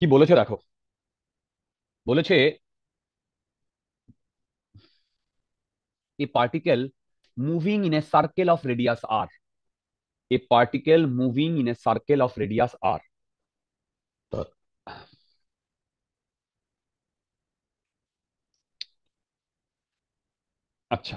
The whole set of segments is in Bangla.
কি বলেছে দেখো। বলেছে a particle moving in a circle of radius r. A particle moving in a circle of radius r. আচ্ছা,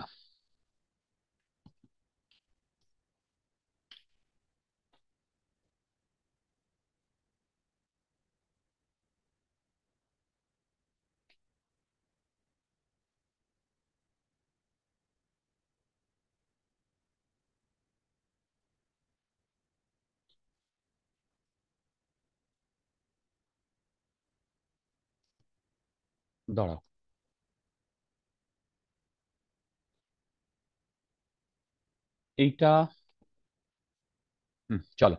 দাঁড়াও। এইটা চলো।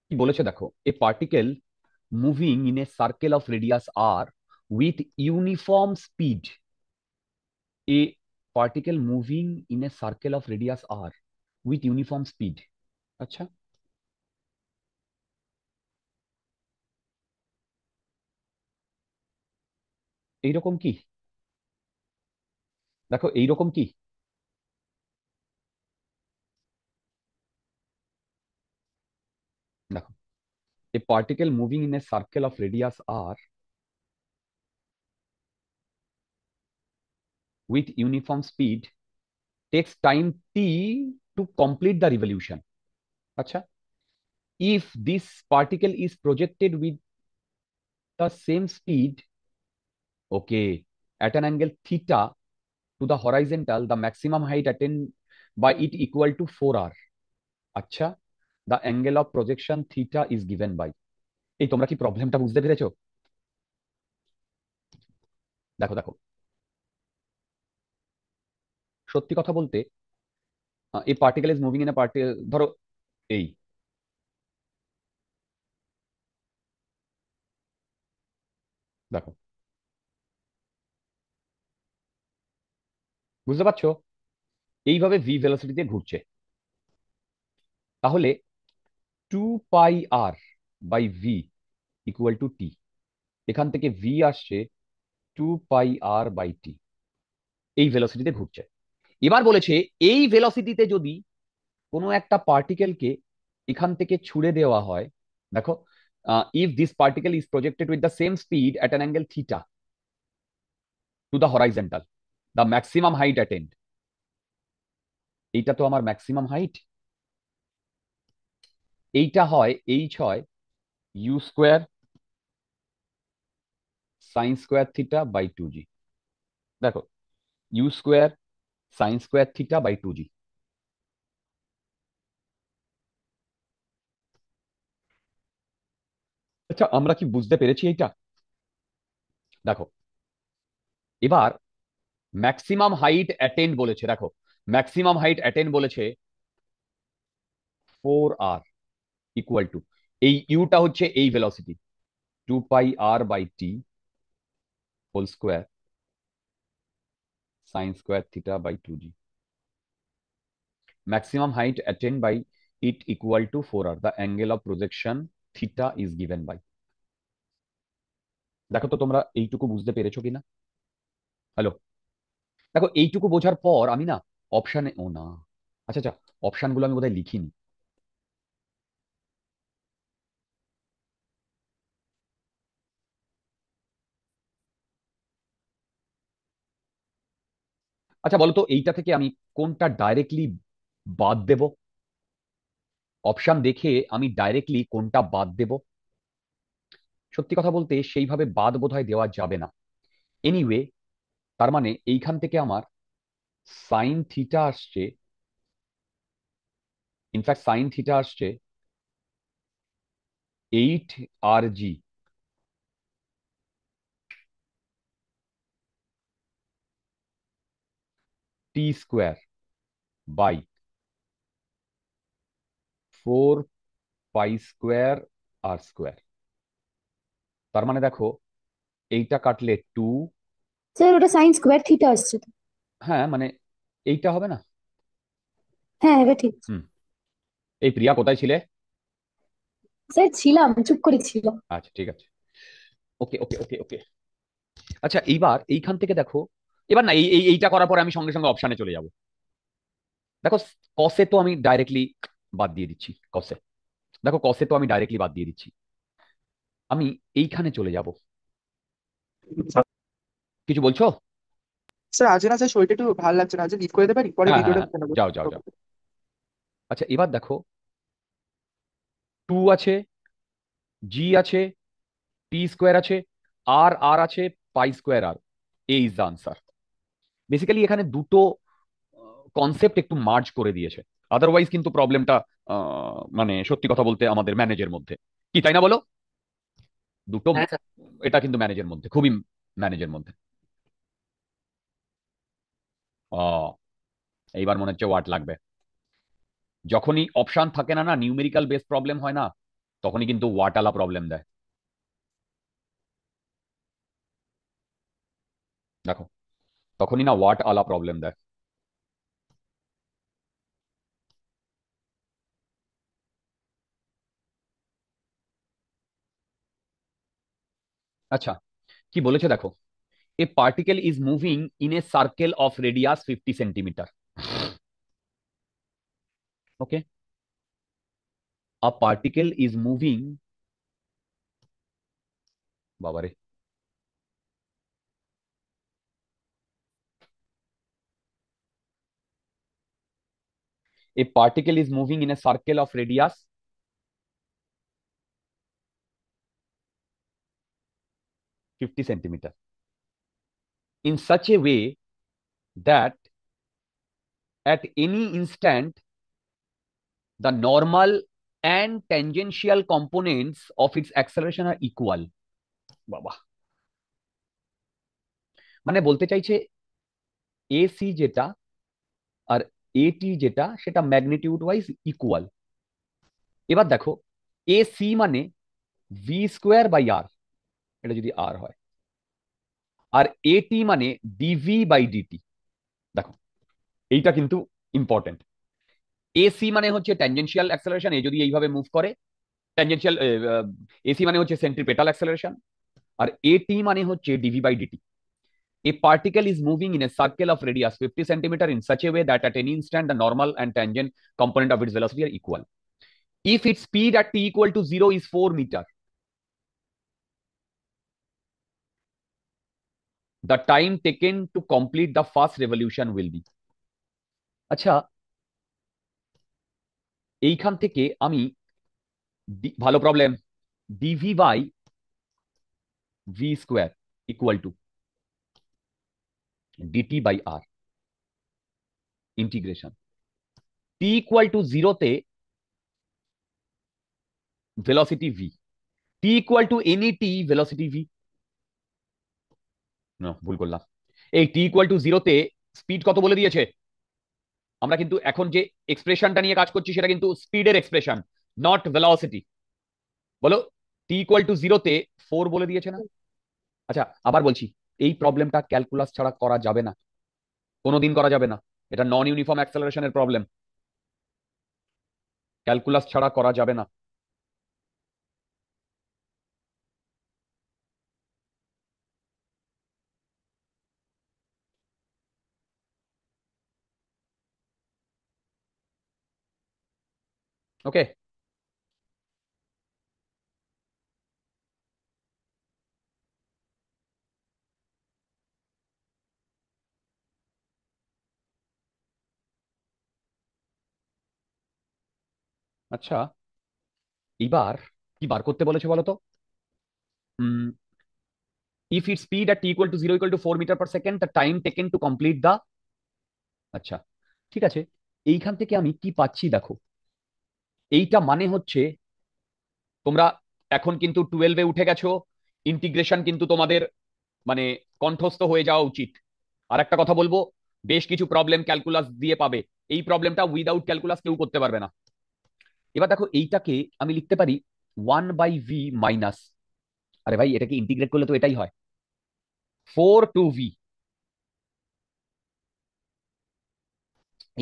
কি বলেছে দেখো, a particle moving in a circle of radius r with uniform speed. A particle moving in a circle of radius r with uniform speed. আচ্ছা, এইরকম কি? দেখো, এইরকম কি? দেখো, a particle moving in a circle of radius r with uniform speed takes time t to complete the revolution. আচ্ছা, if this particle is projected with the same speed, okay, at an angle theta to the horizontal, the maximum height attained by it equal to 4r. আচ্ছা, the angle of projection theta is given by। এই তোমরা কি প্রবলেমটা বুঝতে পেরেছো? দেখো দেখো, সত্যি কথা বলতে, এই particle is moving in A particle, ধরো এই, দেখো, বুঝতে পারছো? এইভাবে ভি ভেলোসিটিতে ঘুরছে। তাহলে 2 pi r by V equal to টি। এখান থেকে ভি আসছে 2 পাই আর বাই টি। এই ভেলোসিটিতে ঘুরছে। এবার বলেছে, এই ভেলোসিটিতে যদি কোনো একটা পার্টিকেলকে এখান থেকে ছুড়ে দেওয়া হয়, দেখো, if this particle is projected with the same speed at an angle theta to the horizontal, the maximum height attend. এইটা তো আমার ম্যাক্সিমাম হাইট। এইটা হয় হয় u² sin² θ/2g। দেখো, u² sin² θ/2g। আচ্ছা, আমরা কি বুঝতে পেরেছি এইটা? দেখো, এবার ম্যাক্সিমাম হাইট অ্যাটেন্ড বলেছে। দেখো, ম্যাক্সিমাম হাইট অ্যাটেন্ড বলেছে 4r ইকুয়াল টু, এই ইউটা হচ্ছে এই velocity, 2 pi r by T whole square sin²θ/2g। Maximum height attend by it equal to 4r, the angle of projection theta is given by. দেখো তো তোমরা এইটুকু বুঝতে পেরেছো কিনা। হ্যালো? দেখো, এইটুকু বোঝার পর আমি না অপশানে, ও না, আচ্ছা আচ্ছা, অপশানগুলো আমি বোধহয় লিখিনি। আচ্ছা, বলো তো এইটা থেকে আমি কোনটা ডাইরেক্টলি বাদ দেব? অপশন দেখে আমি ডাইরেক্টলি কোনটা বাদ দেব? সত্যি কথা বলতে সেইভাবে বাদ বোধহয় দেওয়া যাবে না। এনিওয়ে, তার মানে এইখান থেকে আমার সাইন থিটা আসছে, ইনফ্যাক্ট সাইন থিটা আসছে 8 r g t² by 4 পাই² r²। তার মানে দেখো, এইটা কাটলে 2, স্যার ওটা সাইন স্কোয়ার থিটা আসছে তো। হ্যাঁ মানে এইটা হবে না। হ্যাঁ এটা ঠিক। হুম। এই প্রিয়া কোথায় ছিলে? স্যার ছিলাম, চুপ করেছিলাম। আচ্ছা ঠিক আছে। ওকে ওকে ওকে ওকে। আচ্ছা এইবার এইখান থেকে দেখো, এবার না এইটা করার পরে আমি সঙ্গে সঙ্গে অপশানে চলে যাব। দেখো কসে তো আমি ডাইরেক্টলি বাদ দিয়ে দিচ্ছি কসে। দেখো কসে তো আমি ডাইরেক্টলি বাদ দিয়ে দিচ্ছি। আমি এইখানে চলে যাব। কিছু বলছো? স্যার আজ না স্যার শরীরটা একটু ভালো লাগছে না, আজ লিভ করে দিতে পারি, পরে হ্যাঁ হ্যাঁ ভিডিওটা হ্যাঁ, দেখে নেবো। যাও যাও যাও। আচ্ছা এবার দেখো, টু আছে, জি আছে, টি স্কোয়ার আছে, আর আর আছে, pi square r. A is the answer. Basically এখানে দুটো কনসেপ্ট একটু মার্জ করে দিয়েছে। আদারওয়াইজ কিন্তু প্রবলেমটা মানে সত্যি কথা বলতে আমাদের ম্যানেজের মধ্যে, কি তাই না বলো? দুটো, হ্যাঁ স্যার। এটা কিন্তু ম্যানেজের মধ্যে, খুবই ম্যানেজের মধ্যে। ও, এইবার মনে হচ্ছে ওয়াট লাগবে। যখনই অপশন থাকে না, না নিউমেরিক্যাল বেস প্রবলেম হয় না, তখনই কিন্তু ওয়াট আলা প্রবলেম দেয়। দেখো, তখনই না ওয়াট আলা প্রবলেম দেয়। আচ্ছা, কি বলেছে দেখো, a particle is moving in a circle of radius 50 centimetre. Okay, a particle is moving, বাবারে, a particle is moving in a circle of radius 50 centimeter in such a way that at any instant the normal and tangential components of its acceleration are equal। বাবা, মানে বলতে চাইছে এসি যেটা আর এটি যেটা সেটা ম্যাগনিটিউড ওয়াইজ ইকুয়াল। এবার দেখো, এসি মানে ভি স্কোয়ার বাই আর, এটা যদি আর হয়, আর এটি মানে ডিভি বাই ডিটি। দেখো এইটা কিন্তু ইম্পর্টেন্ট। এসি মানে হচ্ছে ট্যানজেনশিয়াল অ্যাক্সেলারেশন, এ যদি এইভাবে মুভ করে, ট্যানজেনশিয়াল, এসি মানে হচ্ছে সেন্ট্রিপেটাল অ্যাক্সেলারেশন, আর এটি মানে হচ্ছে D V by D T. A particle is moving in a circle of radius 50 centimeter in such a way that at any instant the normal and tangent component of its velocity are equal. If its speed at t equal to 0 is 4 meter, the time taken to complete the first revolution will be। আচ্ছা, এইখান থেকে আমি ভালো problem, dv by v square equal to dt by r integration t equal to জিরোতে velocity v, t equal to any t velocity v. ভুল করলাম। এই টি ইকুয়াল টু জিরোতে স্পিড কত বলে দিয়েছে? আমরা কিন্তু এখন যে এক্সপ্রেশনটা নিয়ে কাজ করছি সেটা কিন্তু স্পিডের এক্সপ্রেশন, নট ভেলোসিটি। বলো, টি ইকুয়াল টু জিরোতে 4 বলে দিয়েছে না? আচ্ছা আবার বলছি, এই প্রবলেমটা ক্যালকুলাস ছাড়া করা যাবে না, কোনোদিন করা যাবে না। এটা নন ইউনিফর্ম অ্যাক্সেলারেশনের প্রবলেম, ক্যালকুলাস ছাড়া করা যাবে না। ওকে। আচ্ছা এবার কি বার করতে বলেছে বলো তো? If it speed at t equal to 0 equal to 4 meter per second, the time taken to complete the। আচ্ছা ঠিক আছে, এইখান থেকে আমি কি পাচ্ছি দেখো, এইটা মানে হচ্ছে তোমরা এখন কিন্তু 12-এ উঠে গেছো, ইন্টিগ্রেশন কিন্তু তোমাদের মানে কণ্ঠস্থ হয়ে যাওয়া উচিত। আর একটা কথা বলবো, বেশ কিছু প্রবলেম ক্যালকুলাস দিয়ে পাবে, এই প্রবলেমটা উইদাউট ক্যালকুলাস কেউ করতে পারবে না। এবার দেখো এইটাকে আমি লিখতে পারি 1/v মাইনাস, আরে ভাই এটাকে ইন্টিগ্রেট করলে তো এটাই হয়, 4 to v.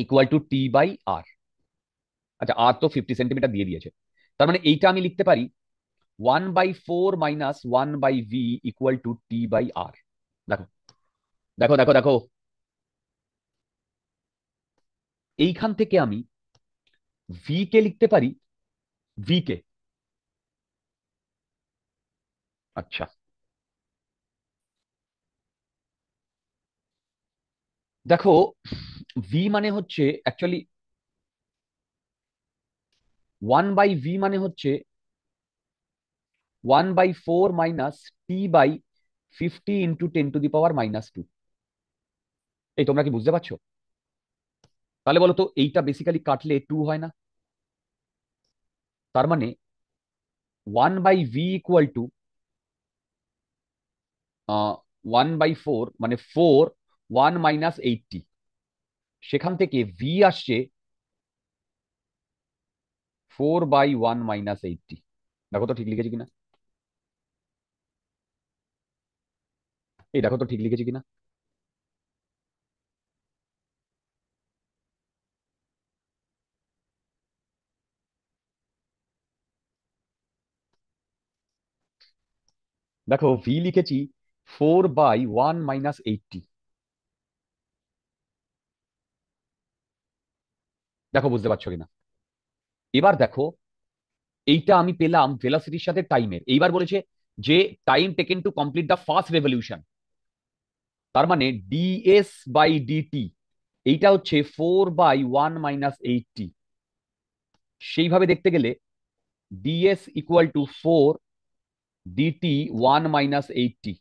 Equal to t by r. আচ্ছা, আর তো 50 সেন্টিমিটার দিয়ে দিয়েছে, তার মানে এইটা আমি লিখতে পারি 1/4 minus 1/v equal to t by r. দেখো দেখো দেখো দেখো, এইখান থেকে আমি ভি কে লিখতে পারি, ভি কে, আচ্ছা দেখো, ভি মানে হচ্ছে অ্যাকচুয়ালি 1/v মানে হচ্ছে 1/4 মাইনাস টি বাই 50 × 10⁻²। এই তোমরা কি বুঝতে পারছো? তাহলে বলো তো এইটা বেসিক্যালি কাটলে 2 হয় না? তার মানে 1/v ইকুয়াল টু 1/4 মানে 4, 1 - 80। সেখান থেকে ভি আসছে 4/1 - 80। দেখো তো ঠিক লিখেছি কিনা, এই দেখো তো ঠিক লিখেছি কিনা। দেখো ভি লিখেছি 4/1 - 80। দেখো বুঝতে পারছো কিনা? এবার দেখো, এইটা আমি পেলাম ভেলোসিটির সাথে টাইমের। এইবার বলেছে যে time taken to complete the first revolution, তার মানে ডিএস বাই ডিটি এইটা হচ্ছে 4/1 - 80। সেইভাবে দেখতে গেলে ডিএস ইকুয়াল টু 4, ডিটি 1 - 80।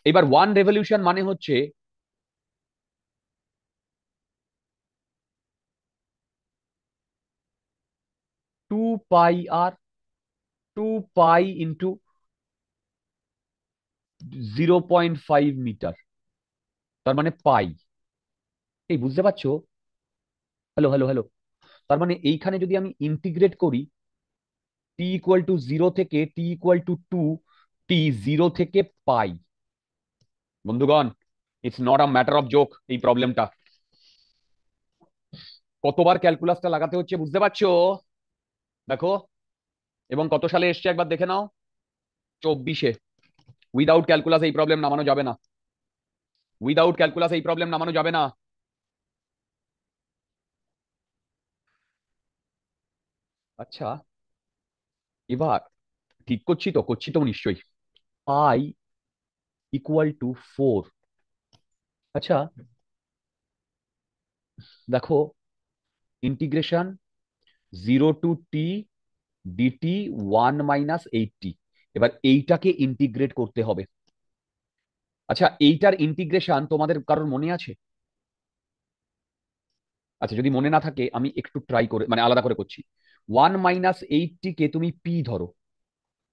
এবার 1 রেভলিউশন মানে হচ্ছে 2 পাই আর, 2 পাই × 0.5 মিটার, তার মানে পাই। এই বুঝতে পারছো? হ্যালো হ্যালো হ্যালো, তার মানে এইখানে যদি আমি ইন্টিগ্রেট করি টি ইকুয়াল টু 0 থেকে টি ইকুয়াল টু 2, টি 0 থেকে পাই, বন্ধুগণ it's not a matter of joke. এই প্রবলেমটা কতবার ক্যালকুলাসটা লাগাতে হচ্ছে বুঝতে পারছো? দেখো, এবং কত সালে এসছে একবার দেখে নাও, 24-এ। উইদাউট ক্যালকুলাস এই প্রবলেম নামানো যাবে না, উইদাউট ক্যালকুলাস এই প্রবলেম নামানো যাবে না। আচ্ছা, এবার ঠিক করছি তো, করছি তো নিশ্চয়ই। I equal to 4। আচ্ছা দেখো, ইন্টিগ্রেশন 0 টু টি ডিটি 1 - 80। এবার এইটাকে ইন্টিগ্রেট করতে হবে। আচ্ছা, এইটার ইন্টিগ্রেশন তোমাদের কারোর মনে আছে? আচ্ছা, যদি মনে না থাকে আমি একটু ট্রাই করে মানে আলাদা করে করছি। 1 - 80 কে তুমি পি ধরো,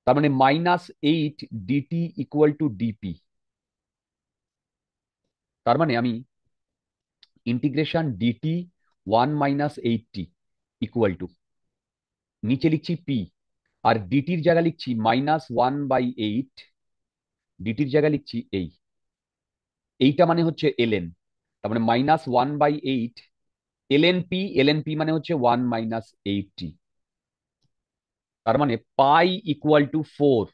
তার মানে -8 ডিটি ইকুয়াল টু ডিপি। তার মানে আমি ইন্টিগ্রেশন ডিটি 1 - 80 ইকুয়াল টু, নিচে লিখছি পি, আর ডিটির জায়গা লিখছি -1/8, ডিটির জায়গা লিখছি এইটা মানে হচ্ছে এলএন, তার মানে -1/8 এলএন পি মানে হচ্ছে 1 - 80। তার মানে পাই ইকুয়াল টু 4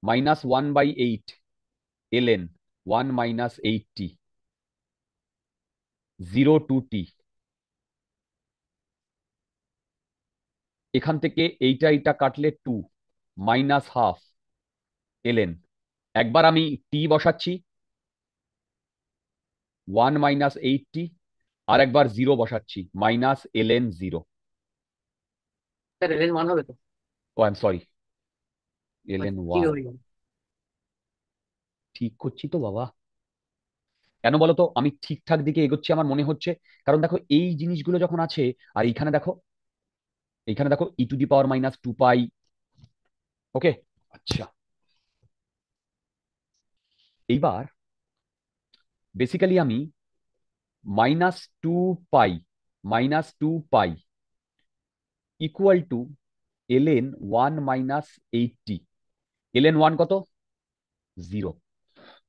-1/8 এলএন 1 - 80, 0 টু টি। এখান থেকে এইটা কাটলে 2 -½ এলএন। একবার আমি টি বসাচ্ছি 1 - 80, আর একবার 0 বসাচ্ছি -ln 0। স্যার এর মান হবে তো? Oh I am sorry, ln zero 1। হয়ে যাবে। ঠিক করছি তো বাবা, কেন বলো তো? আমি ঠিকঠাক দিকে এগোচ্ছি আমার মনে হচ্ছে, কারণ দেখো এই জিনিসগুলো যখন আছে, আর এইখানে দেখো, এইখানে দেখো e⁻⁻2 পাই। ওকে, আচ্ছা এইবার বেসিক্যালি আমি -2 pi, -2 pi equal to ln 1 - 80 ln one কত? 0।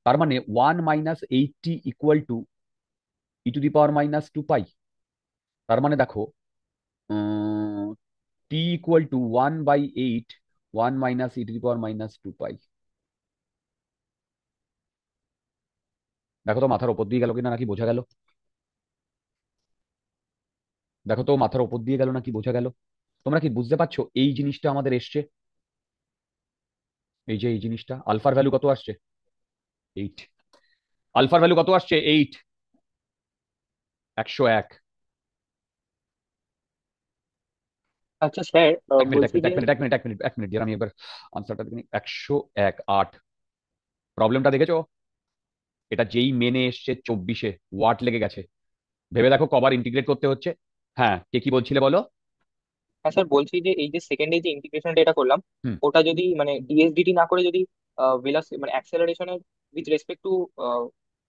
তার মানে 1 - 80 = e⁻²π। তার মানে দেখো, t = 1/8, 1 - e⁻²π। দেখো তো মাথার উপর দিয়ে গেল কিনা, নাকি বোঝা গেল? দেখো তো মাথার উপর দিয়ে গেল নাকি বোঝা গেল? তোমরা কি বুঝতে পারছো এই জিনিসটা আমাদের এসছে? এই যে এই জিনিসটা, আলফার ভ্যালু কত আসছে? 8। আলফার ভ্যালু কত আসছে? 8। 101। আচ্ছা স্যার, এক মিনিট, এক বলছি মিনিট, যে এক মিনিট, এক মিনিট, এক মিনিট, এক মিনিট, আমি একবার আনসারটা দেখি। 101, প্রবলেমটা দেখেছো? এটা যেই মেনে এসছে 24-এ, ওয়াট লেগে গেছে। ভেবে দেখো কবার ইন্টিগ্রেট করতে হচ্ছে। হ্যাঁ, কে কি বলছিলে বলো? হ্যাঁ স্যার, বলছি যে এই যে সেকেন্ডে যে ইন্টিগ্রেশনটা এটা করলাম, হুম। ওটা যদি মানে ডিএসডিটি না করে যদি মানে অ্যাক্সেলারেশনের উইথ রেসপেক্ট টু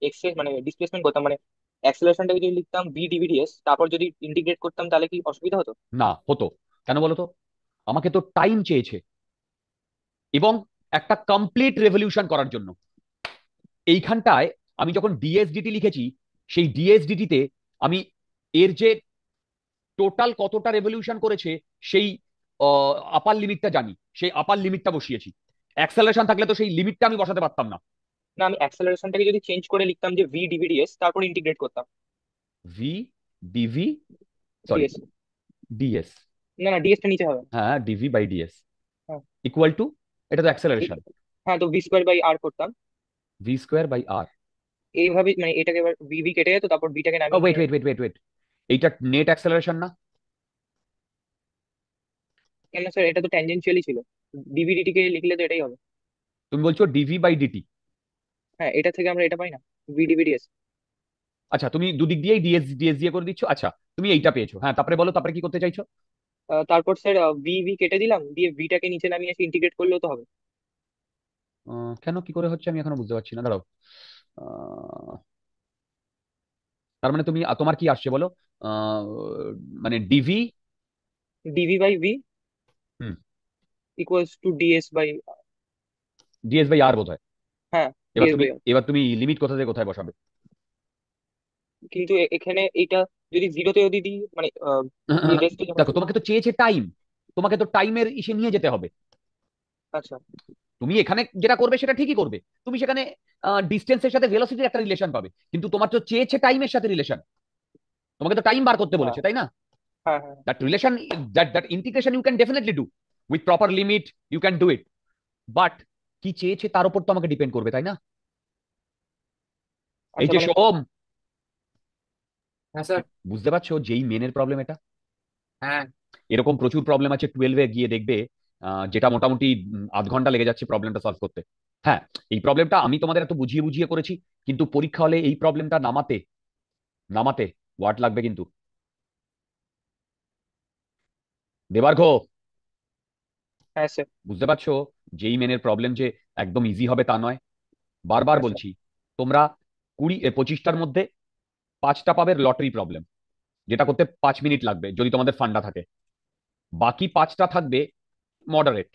এক্স মানে ডিসপ্লেসমেন্ট করতাম, মানে অ্যাক্সেলারেশনটাকে যদি লিখতাম ভি ডিভিডিএস, তারপর যদি ইন্টিগ্রেট করতাম, তাহলে কি অসুবিধা হতো? না, হতো। কেন বলো তো? আমাকে তো টাইম চেয়েছে, এবং একটা কমপ্লিট রেভলিউশন করার জন্য। এইখানটায় আমি যখন ডিএসডিটি লিখেছি, সেই ডিএসডিটিতে আমি এর যে টোটাল কতটা রেভলিউশন করেছে সেই আপার লিমিটটা জানি, সেই আপার লিমিটটা বসিয়েছি। অ্যাক্সেলারেশন থাকলে তো সেই লিমিটটা আমি বসাতে পারতাম না। না, আমি অ্যাক্সেলারেশনটাকে যদি চেঞ্জ করে লিখতাম যে ভি ডিভিডিএস, তারপর ইন্টিগ্রেট করতাম V D V, sorry, D S. D S. না না, ডিএসটা নিচে হবে। হ্যাঁ, ডিভি/ডিএস হ্যাঁ। ইকুয়াল টু, এটা তো অ্যাক্সেলারেশন, হ্যাঁ, তো ভি² বাই আর করতাম v²/r। এইভাবে, মানে এটাকে এবার ভি ভি কেটে যেত, তারপর বিটাকে নামিয়ে ওয়েট, নিয়ে। ওয়েট, ওয়েট, ওয়েট, ওয়েট, এইটা নেট অ্যাক্সেলারেশন না? কেন স্যার, এটা তো ট্যানজেনশিয়ালি ছিল, ডিভিডিটি কে লিখলে তো এটাই হবে। তুমি বলছো ডিভি/ডিটি। হ্যাঁ, এটা থেকে আমরা এটা পাই না, ভি ডিভিডিএস। আচ্ছা, তুমি দুদিক দিয়েই ডিএস ডিএস দিয়ে করে দিচ্ছ। আচ্ছা, তুমি এইটা পেয়েছো। হ্যাঁ, তারপরে বলো, তারপরে কি করতে চাইছো? তারপর স্যার ভি ভি কেটে দিলাম, দিয়ে ভিটাকে নিচে নামিয়ে এসে ইন্টিগ্রেট করলেও তো হবে। কেন, কি করে হচ্ছে আমি এখনো বুঝতে পারছি না, দাঁড়াও। আহ, তার মানে তুমি, তোমার কি আসছে বলো? আহ, মানে ডিভি। ডিভি/ভি হুম। Equals to ds by. ডিএস/আর বোধ হয়। হ্যাঁ, এবার ডিএস তুমি বাই আর। এবার তুমি লিমিট কোথা থেকে কোথায় বসাবে? কিন্তু এখানে এইটা যদি জিরোতে যদি দিই, মানে রেস্টে যখন দেখো, তোমাকে তো চেয়েছে টাইম, তোমাকে তো টাইমের ইসে নিয়ে যেতে হবে। আচ্ছা। তুমি এখানে যেটা করবে সেটা ঠিকই করবে। তুমি সেখানে ডিস্টেন্সের সাথে ভেলোসিটির একটা রিলেশন পাবে, কিন্তু তোমার তো চেয়েছে টাইমের সাথে রিলেশন। তোমাকে তো টাইম বার করতে হ্যাঁ বলেছে, তাই না? হ্যাঁ হ্যাঁ। That relation, that integration you can definitely do with proper limit, you can do it. But কি চেয়েছে তার উপর তো আমাকে ডিপেন্ড করবে, তাই না? এই আচ্ছা যে মানে। সোম, হ্যাঁ স্যার। বুঝতে পারছো যেই মেনের প্রবলেম এটা? হ্যাঁ। এরকম প্রচুর প্রবলেম আছে, 12-এ গিয়ে দেখবে, যেটা মোটামুটি আধ ঘন্টা লেগে যাচ্ছে প্রবলেমটা সলভ করতে। হ্যাঁ, এই প্রবলেমটা আমি তোমাদের এত বুঝিয়ে বুঝিয়ে করেছি, কিন্তু পরীক্ষা হলে এই প্রবলেমটা নামাতে নামাতে ওয়াট লাগবে কিন্তু। দেবার্ঘ, হ্যাঁ স্যার। বুঝতে পারছো যেই মেনের প্রবলেম যে একদম ইজি হবে তা নয়। বারবার হ্যাঁ স্যার। বলছি, তোমরা 25টার মধ্যে 5টা পাবে লটারি প্রবলেম, যেটা করতে 5 মিনিট লাগবে যদি তোমাদের ফান্ডা থাকে। বাকি 5টা থাকবে মডারেট।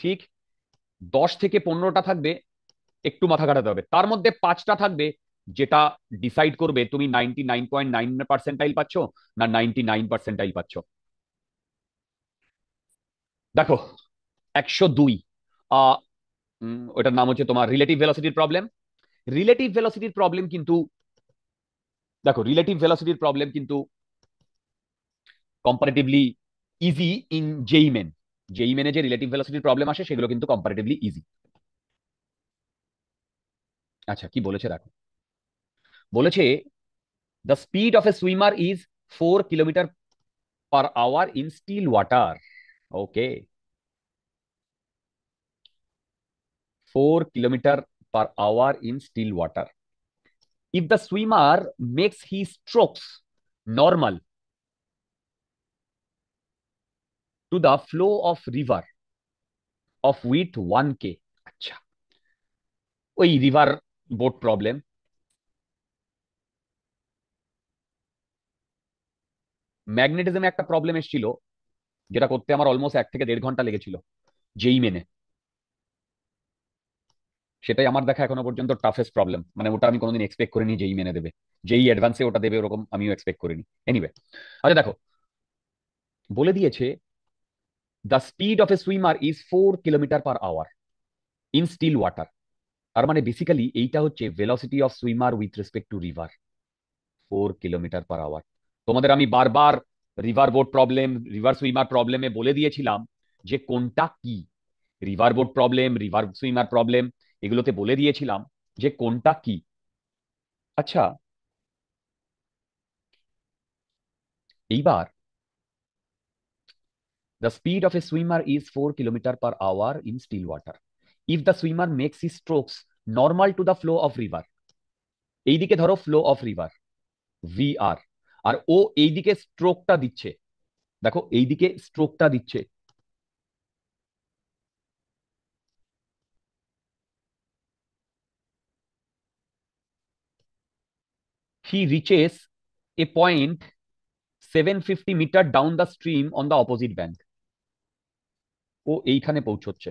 ঠিক 10 থেকে 15টা থাকবে একটু মাথা খাটাতে হবে। তার মধ্যে 5টা থাকবে যেটা ডিসাইড করবে তুমি 99.9 পার্সেন্টাইল পাচ্ছ না 99 পার্সেন্টাইল পাচ্ছ। দেখো, 102, ওটার নাম হচ্ছে তোমার রিলেটিভ ভেলোসিটির প্রবলেম। রিলেটিভ ভেলোসিটির প্রবলেম কিন্তু, দেখো, রিলেটিভ ভেলোসিটির প্রবলেম কিন্তু comparatively easy in JEE main. JEE মেনে যে রিলেটিভ ভেলোসিটির প্রবলেম আসে সেগুলো কিন্তু কম্পারেটিভলি ইজি। আচ্ছা, কি বলেছে দেখো, বলেছে the speed of a swimmer is 4 kilometre per hour in still water. Okay, 4 kilometre per hour in still water. If the swimmer makes his strokes normal to the flow of river of width 1k। আচ্ছা, ওই রিভার বোট প্রবলেম। ম্যাগনেটিজমে একটা প্রবলেম এসেছিল, যেটা করতে আমার অলমোস্ট 1 থেকে 1.5 ঘন্টা লেগেছিল যেই মেনে। সেটাই আমার দেখা এখনো পর্যন্ত টাফেস্ট প্রবলেম, মানে ওটা আমি কোনোদিন এক্সপেক্ট করিনি যেই মেনে দেবে, যেই অ্যাডভান্সে ওটা দেবে ওরকম আমিও এক্সপেক্ট করিনি। এনিওয়ে, আচ্ছা দেখো, বলে দিয়েছে the speed of a swimmer is 4 kilometre per hour in still water. তার মানে বেসিক্যালি এইটা হচ্ছে velocity of swimmer with respect to river, 4 kilometre per hour. তোমাদের আমি বারবার river boat problem, river swimmer প্রবলেমে বলে দিয়েছিলাম যে কোনটা কি। River boat problem, river swimmer problem, এগুলোতে বলে দিয়েছিলাম যে কোনটা কি। আচ্ছা, এইবার the speed of a swimmer is 4 kilometer per hour in still water. If the swimmer makes his strokes normal to the flow of river, এইদিকে ধরো ফ্লো অফ রিভার VR, আর ও এইদিকে স্ট্রোকটা দিচ্ছে, দেখো এইদিকে স্ট্রোকটা দিচ্ছে, he reaches a point 750 metre down the stream on the opposite bank. ও এইখানে পৌঁছচ্ছে,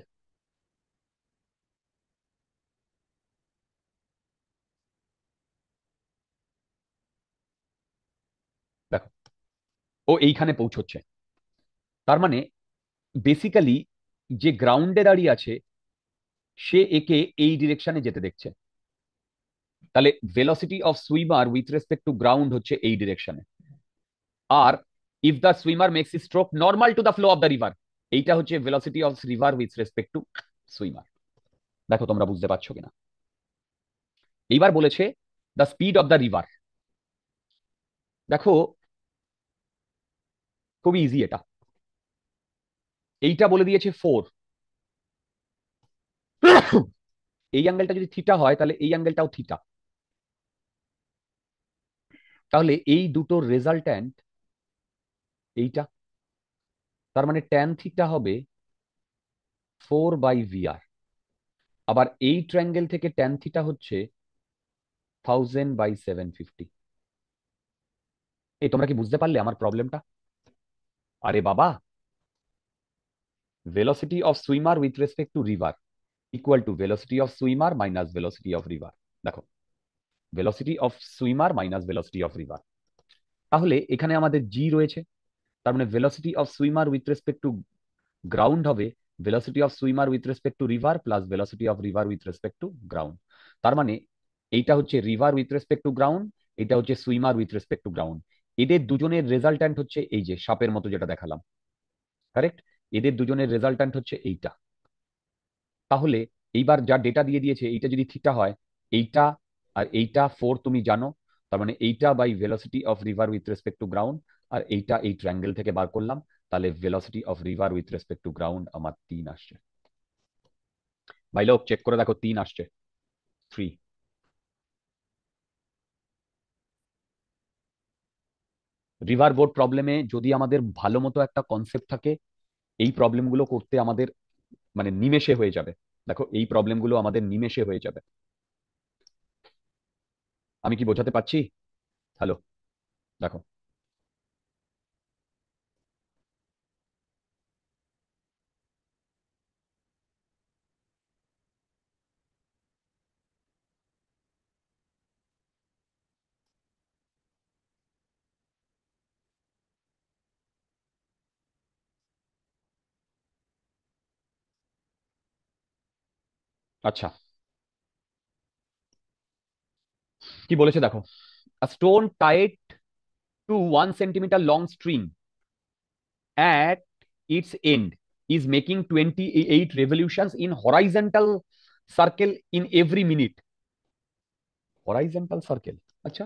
দেখো ও এইখানে পৌঁছচ্ছে। তার মানে বেসিক্যালি যে গ্রাউন্ডে দাঁড়িয়ে আছে সে একে এই ডিরেকশনে যেতে দেখছে। তাহলে velocity of swimmer with respect to ground হচ্ছে এই ডিরেকশনে। আর if the swimmer makes stroke normal to the flow of the river, এইটা হচ্ছে velocity of river with respect to swimmer. দেখো তোমরা বুঝতে পারছো কিনা। এইবার বলেছে the speed of the river. দেখো খুবই ইজি এটা, এইটা বলে দিয়েছে 4। এই অ্যাঙ্গেলটা যদি থিটা হয় তাহলে এই অ্যাঙ্গেলটাও থিটা। তাহলে এই দুটোর রেজাল্ট্যান্ট এইটা, তার মানে ট্যান থিটা হবে 4/VR। আবার এই ট্রায়াঙ্গেল থেকে ট্যান থিটা হচ্ছে 1000/750। এই তোমরা কি বুঝতে পারলে আমার প্রবলেমটা? আরে বাবা, velocity of swimmer with respect to river equal to velocity of swimmer minus velocity of river. দেখো, velocity of swimmer minus velocity of river, তাহলে এখানে আমাদের জি রয়েছে। তার মানে velocity of swimmer with respect to ground হবে velocity of swimmer with respect to river plus velocity of river with respect to ground. তার মানে এইটা হচ্ছে river with respect to ground, এটা হচ্ছে swimmer with respect to ground. এদের দুজনের রেজাল্ট্যান্ট হচ্ছে এই যে সাপের মতো যেটা দেখালাম, কারেক্ট? এদের দুজনের রেজাল্ট্যান্ট হচ্ছে এইটা। তাহলে এইবার যা ডেটা দিয়ে দিয়েছে, এইটা যদি থিটা হয়, এইটা আর এইটা 4 তুমি জানো, তার মানে এইটা by velocity of river with respect to ground, আর এইটা এই ট্রায়াঙ্গেল থেকে বার করলাম, তাহলে velocity of river with respect to ground আমার 3 আসছে। ভাই লোক চেক করে দেখো, 3 আসছে, 3। রিভার বোর্ড প্রবলেমে যদি আমাদের ভালো মতো একটা কনসেপ্ট থাকে, এই প্রবলেমগুলো করতে আমাদের মানে নিমেষে হয়ে যাবে। দেখো এই প্রবলেমগুলো আমাদের নিমেষে হয়ে যাবে। আমি কি বোঝাতে পারছি? হ্যালো, দেখো, আচ্ছা কি বলেছে দেখো, a stone tied to 1 centimeter long string at its end is making 28 revolutions in horizontal circle in every minute. Horizontal circle, আচ্ছা,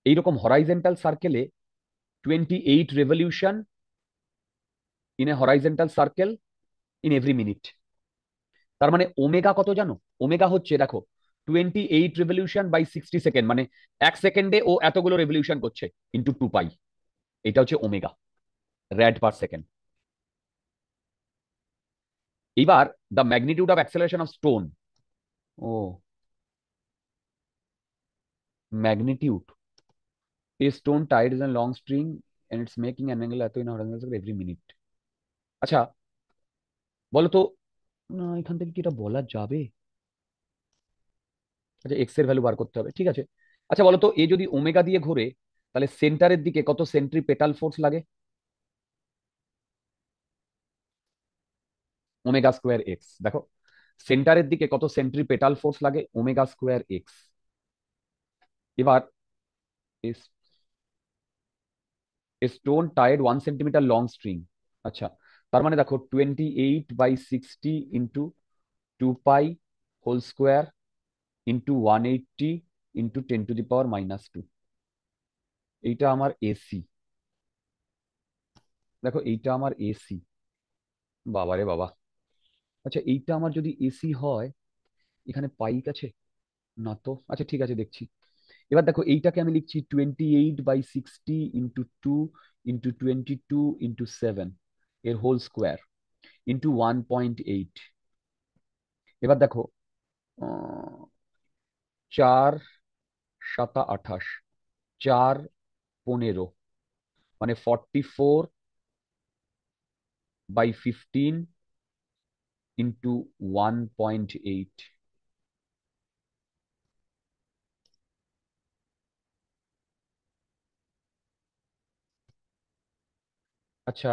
এইরকম হরাইজন্টাল সার্কেলে 28 revolution in a horizontal circle in every minute. তার মানে ওমেগা কত জানো? ওমেগা হচ্ছে দেখো 28 রেভলিউশন বাই 60 সেকেন্ড, মানে 1 সেকেন্ডে ও এতগুলো রেভলিউশন করছে ইন্টু 2 পাই। এটা হচ্ছে ওমেগা, র্যাড পার সেকেন্ড। এবার the magnitude of acceleration of stone, ও magnitude, a stone tied in a long string and it's making an angle এত in horizontal every minute. আচ্ছা বলো তো, না এখান থেকে কি এটা বলা যাবে? আচ্ছা এক্স এর ভ্যালু বার করতে হবে, ঠিক আছে। আচ্ছা বলো তো, এ যদি ওমেগা দিয়ে ঘোরে তাহলে সেন্টারের দিকে কত সেন্ট্রিপেটাল ফোর্স লাগে? Omega square x. দেখো সেন্টারের দিকে কত সেন্ট্রিপেটাল ফোর্স লাগে? Omega square x. এবার stone tied 1 centimetre long string. আচ্ছা তার মানে দেখো 28/60 into 2 pi whole square into 180 into 10⁻⁻²। এইটা আমার এসি। দেখো এইটা আমার এসি, বাবারে বাবা। আচ্ছা এইটা আমার যদি এসি হয়, এখানে পাই আছে না তো? আচ্ছা ঠিক আছে দেখছি। এবার দেখো এইটাকে আমি লিখছি 28/60 ইন্টু 2 ইন্টু 22 ইন্টু 7 এর হোল স্কোয়ার ইন্টু 1.8। এবার দেখো 4×7 = 28, 4×15 মানে 44/15 ইন্টু 1.8। আচ্ছা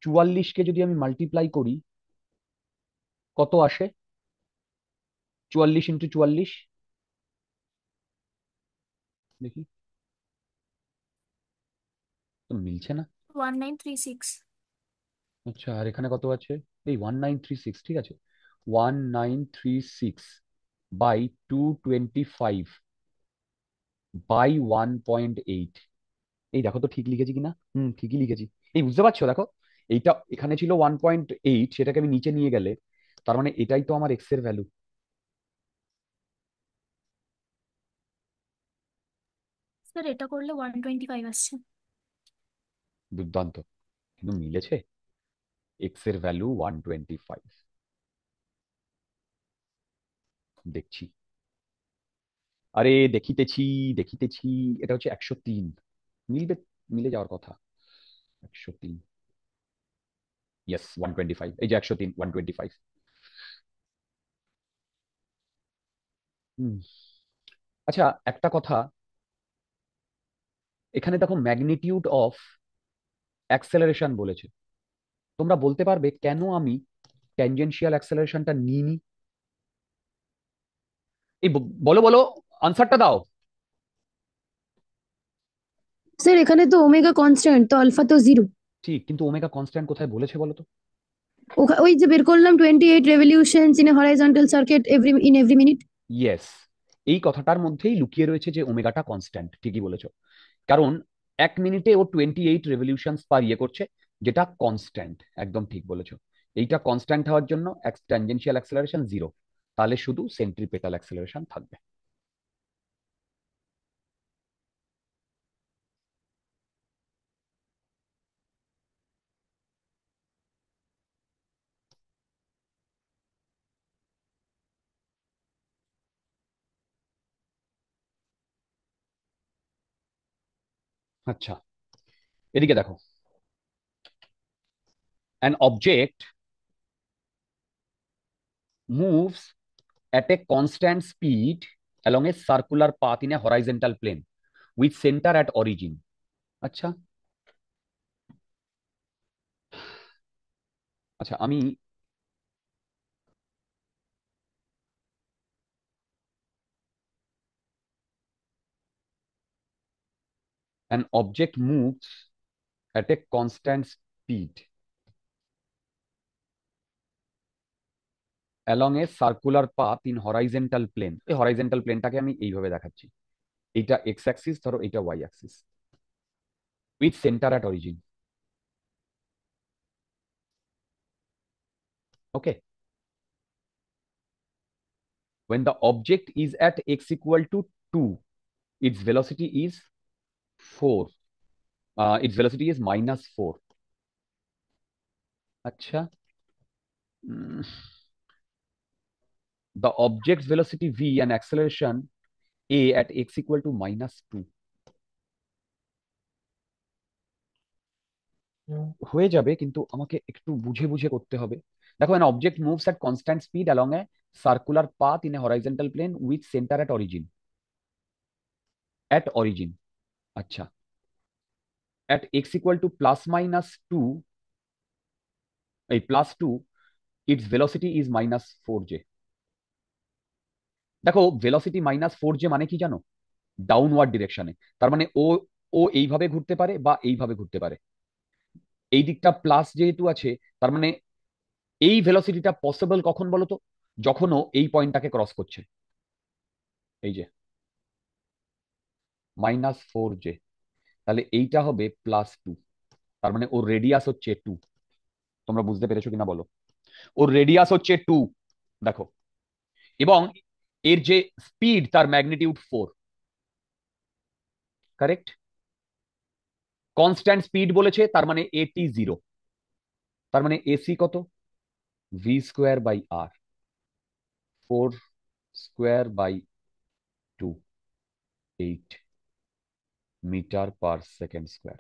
44কে যদি আমি মাল্টিপ্লাই করি কত আসে? 44 × 44 দেখি তো মিলছে না। 1936। আচ্ছা আর এখানে কত আছে? এই 1936, ঠিক আছে। 1936/225/1.8। এই দেখো তো ঠিক লিখেছি কিনা? ঠিকই লিখেছি। এই বুঝতে পারছো? দেখো এইটা এখানে ছিল 1.8, সেটাকে আমি নিচে নিয়ে গেলে তার মানে এটাই তো আমার এক্স এর ভ্যালু। স্যার এটা করলে 125 আসছে। দুর্দান্ত, কিন্তু মিলেছে। এক্স এর ভ্যালু 125। দেখছি, আরে দেখিতেছি দেখিতেছি। এটা হচ্ছে 103। মিলবে, মিলে যাওয়ার কথা। 103, ইয়েস 125। এই যে 103, 125। আচ্ছা একটা কথা, এখানে দেখো ম্যাগনিটিউড অফ অ্যাক্সেলারেশন বলেছে। তোমরা বলতে পারবে কেন আমি ট্যানজেনশিয়াল অ্যাক্সেলারেশনটা নিইনি? এই বলো বলো, আনসারটা দাও। স্যার এখানে তো ওমেগা কনস্ট্যান্ট, তো আলফা তো জিরো। ঠিক, কিন্তু ওমেগা কনস্ট্যান্ট কোথায় বলেছে বলো তো? ওই যে বের করলাম 28 revolutions in a horizontal circuit every minute. Yes, এই কথাটার মধ্যেই লুকিয়ে রয়েছে যে ওমেগাটা কনস্ট্যান্ট। ঠিকই বলেছো, কারণ 1 মিনিটে ও 28 রেভলিউশনস পার করছে, যেটা কনস্ট্যান্ট। একদম ঠিক বলেছো। এইটা কনস্ট্যান্ট হওয়ার জন্য ট্যানজেনশিয়াল অ্যাক্সেলারেশন 0, তাহলে শুধু সেন্ট্রিপেটাল অ্যাক্সেলারেশন থাকবে। আচ্ছা এদিকে দেখো, an object moves at a constant speed along a circular path in a horizontal plane with center at origin. আচ্ছা আচ্ছা আমি an object moves at a constant speed along a circular path in horizontal plane। এই হরাইজন্টাল প্লেনটাকে আমি এইভাবে দেখাচ্ছি। এইটা এক্স অ্যাক্সিস, ধরো এইটা Y axis, with centre at origin. Okay, when the object is at x equal to 2, its velocity is 4, its velocity is -4। আচ্ছা the object's velocity v and acceleration a at x equal to -2 হয়ে যাবে, কিন্তু আমাকে একটু বুঝে বুঝে করতে হবে। দেখো, an object moves at constant speed along a circular path in a horizontal plane with center at origin. আচ্ছা, at x equal to +-2, এই +2, its velocity is -4j। দেখো, ভেলোসিটি -4j মানে কি জানো? ডাউনওয়ার্ড ডিরেকশনে। তার মানে ও ও এইভাবে ঘুরতে পারে বা এইভাবে ঘুরতে পারে। এই দিকটা প্লাস যেহেতু আছে, তার মানে এই ভেলোসিটিটা পসিবল কখন বলো তো? যখন ও এই পয়েন্টটাকে ক্রস করছে, এই যে -4j, তাহলে এইটা হবে +2। তার মানে ওর রেডিয়াস হচ্ছে 2। তোমরা বুঝতে পেরেছো কিনা বলো? ওর রেডিয়াস হচ্ছে 2, দেখো। এবং এর যে স্পিড, তার ম্যাগনিটিউড 4। কারেক্ট। কনস্ট্যান্ট স্পিড বলেছে, তার মানে এটি 0। তার মানে এসি কত? v²/r, 4²/2, 8 metre per second square.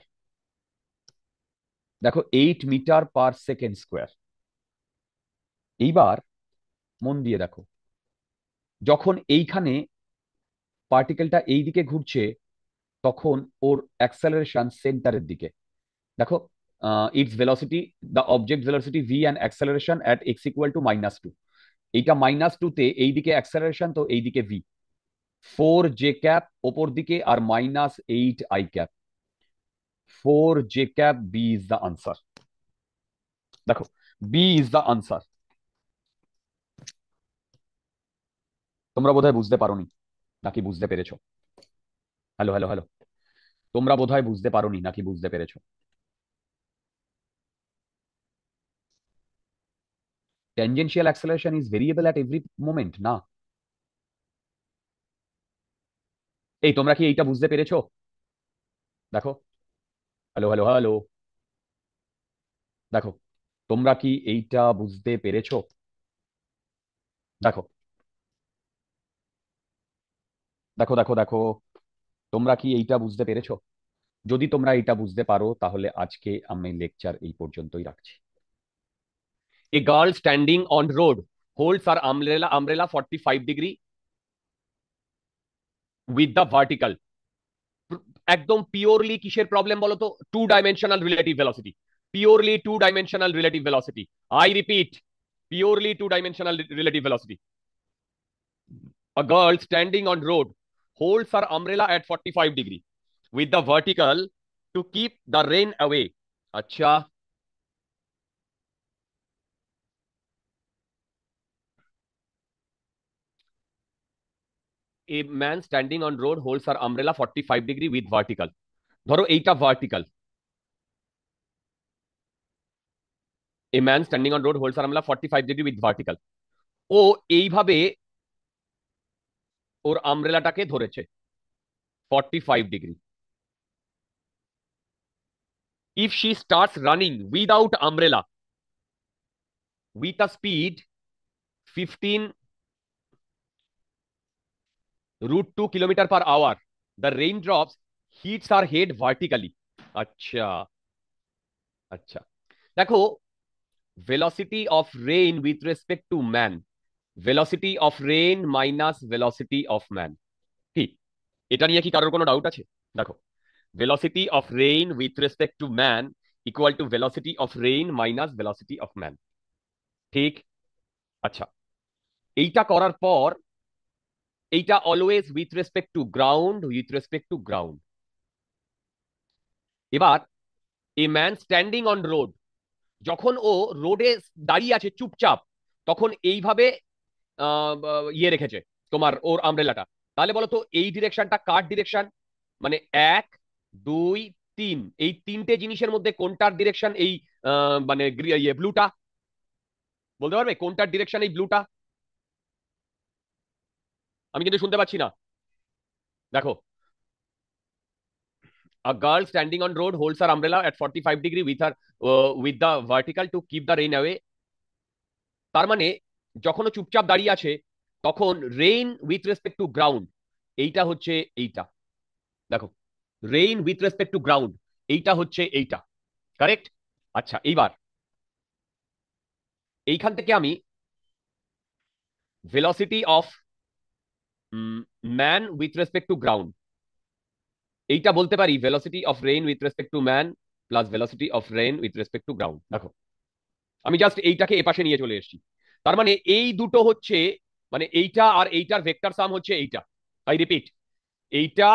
দেখো, 8 মিটার/সেকেন্ড স্কোয়ার। এইবার মন দিয়ে দেখো, যখন এইখানে পার্টিকেলটা এই দিকে ঘুরছে, তখন ওর অ্যাক্সেলারেশন সেন্টারের দিকে। দেখো, it's velocity, the object velocity V and acceleration at x equal to -2। এইটা -2তে এইদিকে অ্যাক্সেলারেশন, তো এইদিকে ভি। 4j ওপর দিকে, আর -8i। 4j, B is the answer. দেখো, বি ইজ দ্য আনসার। তোমরা বোধহয় বুঝতে পারোনি, নাকি বুঝতে পেরেছো? Hello, hello, hello. তোমরা বোধহয় বুঝতে পারোনি, নাকি বুঝতে পেরেছো? Tangential acceleration is variable at every moment, না? এই তোমরা কি এইটা বুঝতে পেরেছো? দেখো, হ্যালো, হ্যালো, হ্যালো। দেখো, তোমরা কি এইটা বুঝতে পেরেছো? দেখো, দেখো, দেখো, দেখো, তোমরা কি এইটা বুঝতে পেরেছো? যদি তোমরা এইটা বুঝতে পারো, তাহলে আজকে আমি লেকচার এই পর্যন্তই রাখছি। A girl standing on road holds her umbrella 45 degree with the vertical. একদম পিওরলি কিসের প্রবলেম বলো তো? 2 dimensional relative velocity. Purely 2 dimensional relative velocity. I repeat, purely 2 dimensional relative velocity. A girl standing on road holds her umbrella at 45 degree with the vertical to keep the rain away. अच्छा, a man standing on road holds her umbrella 45 degree with vertical. ধরো এইটা vertical. a man standing on road holds her umbrella 45 degree with vertical. ও এইভাবে ওর আমব্রেলাটাকে ধরেছে 45 degree. If she starts running without umbrella with a speed 15√2 km/h, the raindrops hits her head vertically. আচ্ছা, আচ্ছা। দেখো, velocity of rain with respect to man, velocity of rain minus velocity of man, কি এটা নিয়ে কি কারোর কোনো ডাউট আছে? দেখো, velocity of rain with respect to man equal to velocity of rain minus velocity of man, ঠিক? আচ্ছা, এইটা করার পর এইটা always with respect to ground, with respect to ground. এবার a man standing on road, যখন ও রোডে দাঁড়িয়ে আছে চুপচাপ, তখন এইভাবে ইয়ে রেখেছে তোমার ওর আমব্রেলাটা। তাহলে বলো তো, এই ডিরেকশনটা কার ডিরেকশন? মানে 1, 2, 3, এই 3টে জিনিসের মধ্যে কোনটার ডিরেকশন এই মানে ইয়ে ব্লুটা? বলতে পারবে কোনটার ডিরেকশন এই ব্লুটা? আমি কিন্তু শুনতে পাচ্ছি না। দেখো, a girl standing on road holds her umbrella at 45 degree with the vertical to keep the rain away. তার মানে যখন ও চুপচাপ দাঁড়িয়ে আছে, তখন rain with respect to ground, এইটা হচ্ছে এইটা, দেখো rain with respect to ground এইটা হচ্ছে এইটা, কারেক্ট। আচ্ছা এইবার এইখান থেকে আমি velocity of man with respect to ground এইটা বলতে পারি velocity of rain with respect to man plus velocity of rain with respect to ground. দেখো আমি জাস্ট এইটাকে এপাশে নিয়ে চলে এসেছি, তার মানে এই দুটো হচ্ছে, মানে এইটা আর এইটার ভেক্টর সাম হচ্ছে এইটা। আই রিপিট, এইটা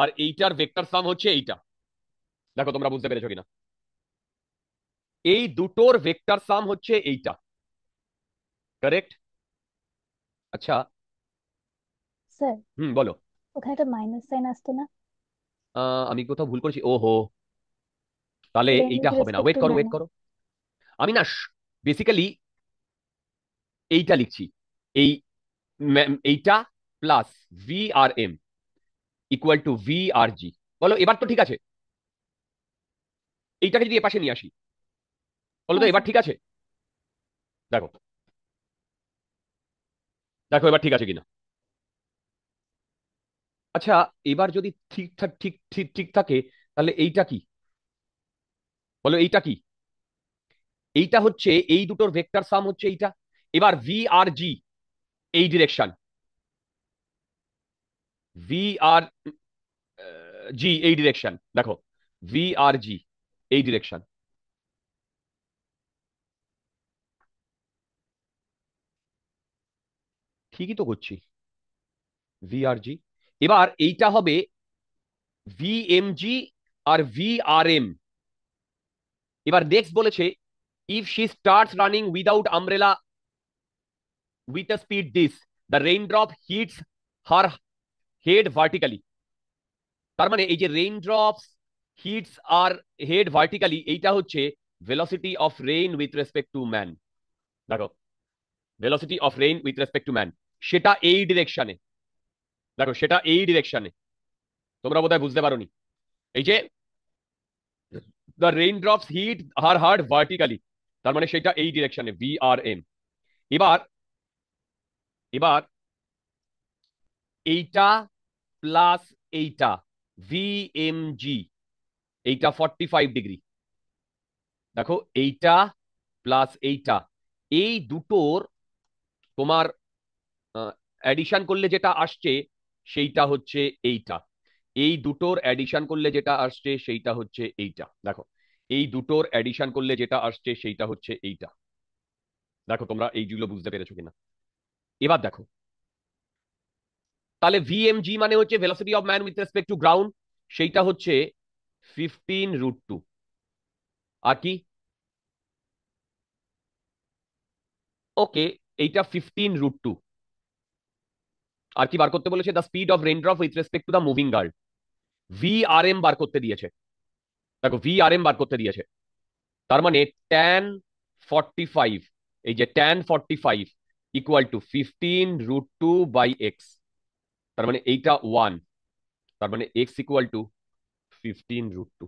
আর এইটার ভেক্টর সাম হচ্ছে এইটা। দেখো তোমরা বুঝতে পেরেছো কিনা, এই দুটোর ভেক্টর সাম হচ্ছে এইটা, কারেক্ট। আচ্ছা স্যার বলো। ওখানে একটা মাইনাস সাইন আসতো না? আমি কোথাও ভুল করেছি, ওহো, তাহলে রেন এইটা উইথ হবে না, রেসপেক্ট ওয়েট টু করো ম্যান। ওয়েট করো, আমি না বেসিক্যালি এইটা লিখছি, এই এইটা plus v r m equal to V R g. বলো এবার তো ঠিক আছে, এইটাকে যদি এপাশে নিয়ে আসি, বলো তো হ্যাঁ এবার স্যার। ঠিক আছে। দেখো দেখো এবার ঠিক আছে কিনা। আচ্ছা এবার যদি ঠিকঠাক ঠিক ঠিক ঠিক থাকে, তাহলে এইটা কি, বলো এইটা কি, এইটা হচ্ছে এই দুটোর ভেক্টর সাম হচ্ছে এইটা। এবার ভি আর জি এই ডিরেকশন, ভি আর জি এই ডিরেকশন, দেখো ভি আর জি এই ডিরেকশন, ঠিকই তো করছি, ভি আর জি। এবার এইটা হবে ভি এম জি আর ভি আর এম। এবার নেক্সট বলেছে if she starts running without umbrella with a speed this, the raindrop hits her head vertically। তার মানে এই যে raindrops hits আর head vertically এইটা হচ্ছে velocity of rain with respect to man। দেখো velocity of rain with respect to man, সেটা এই ডিরেকশনে, দেখো সেটা এই ডিরেকশনে, তোমরা বোধহয় বুঝতে পারোনি। এই যে the raindrops hit her head vertically, তার মানে সেটা এই ডিরেকশনে ভি আর এম। এবার এবার এইটা প্লাস এইটা ভি এম জি এইটা 45 ডিগ্রি, দেখো এইটা প্লাস এইটা, এই দুটোর তোমার অ্যাডিশন করলে যেটা আসছে সেইটা হচ্ছে এইটা, এই দুটোর অ্যাডিশন করলে যেটা আসছে সেইটা হচ্ছে এইটা। দেখো এই দুটোর অ্যাডিশন করলে যেটা আসছে সেইটা হচ্ছে এইটা। দেখো তোমরা এইগুলো বুঝতে পেরেছো কিনা। এবার দেখো তাহলে ভিএমজি মানে হচ্ছে velocity of man with respect to ground, সেইটা হচ্ছে 15√2। আর কি, ওকে, এইটা 15√2। আর কি বার করতে বলেছে, the speed of raindrop with respect to the moving guard, v r m বার করতে দিয়েছে। দেখো ভি আর এম বার করতে দিয়েছে, তার মানে tan45, এই যে tan45 ইকুয়াল টু 15√2/x, তার মানে এইটা 1, তার মানে x ইকুয়াল টু 15√2।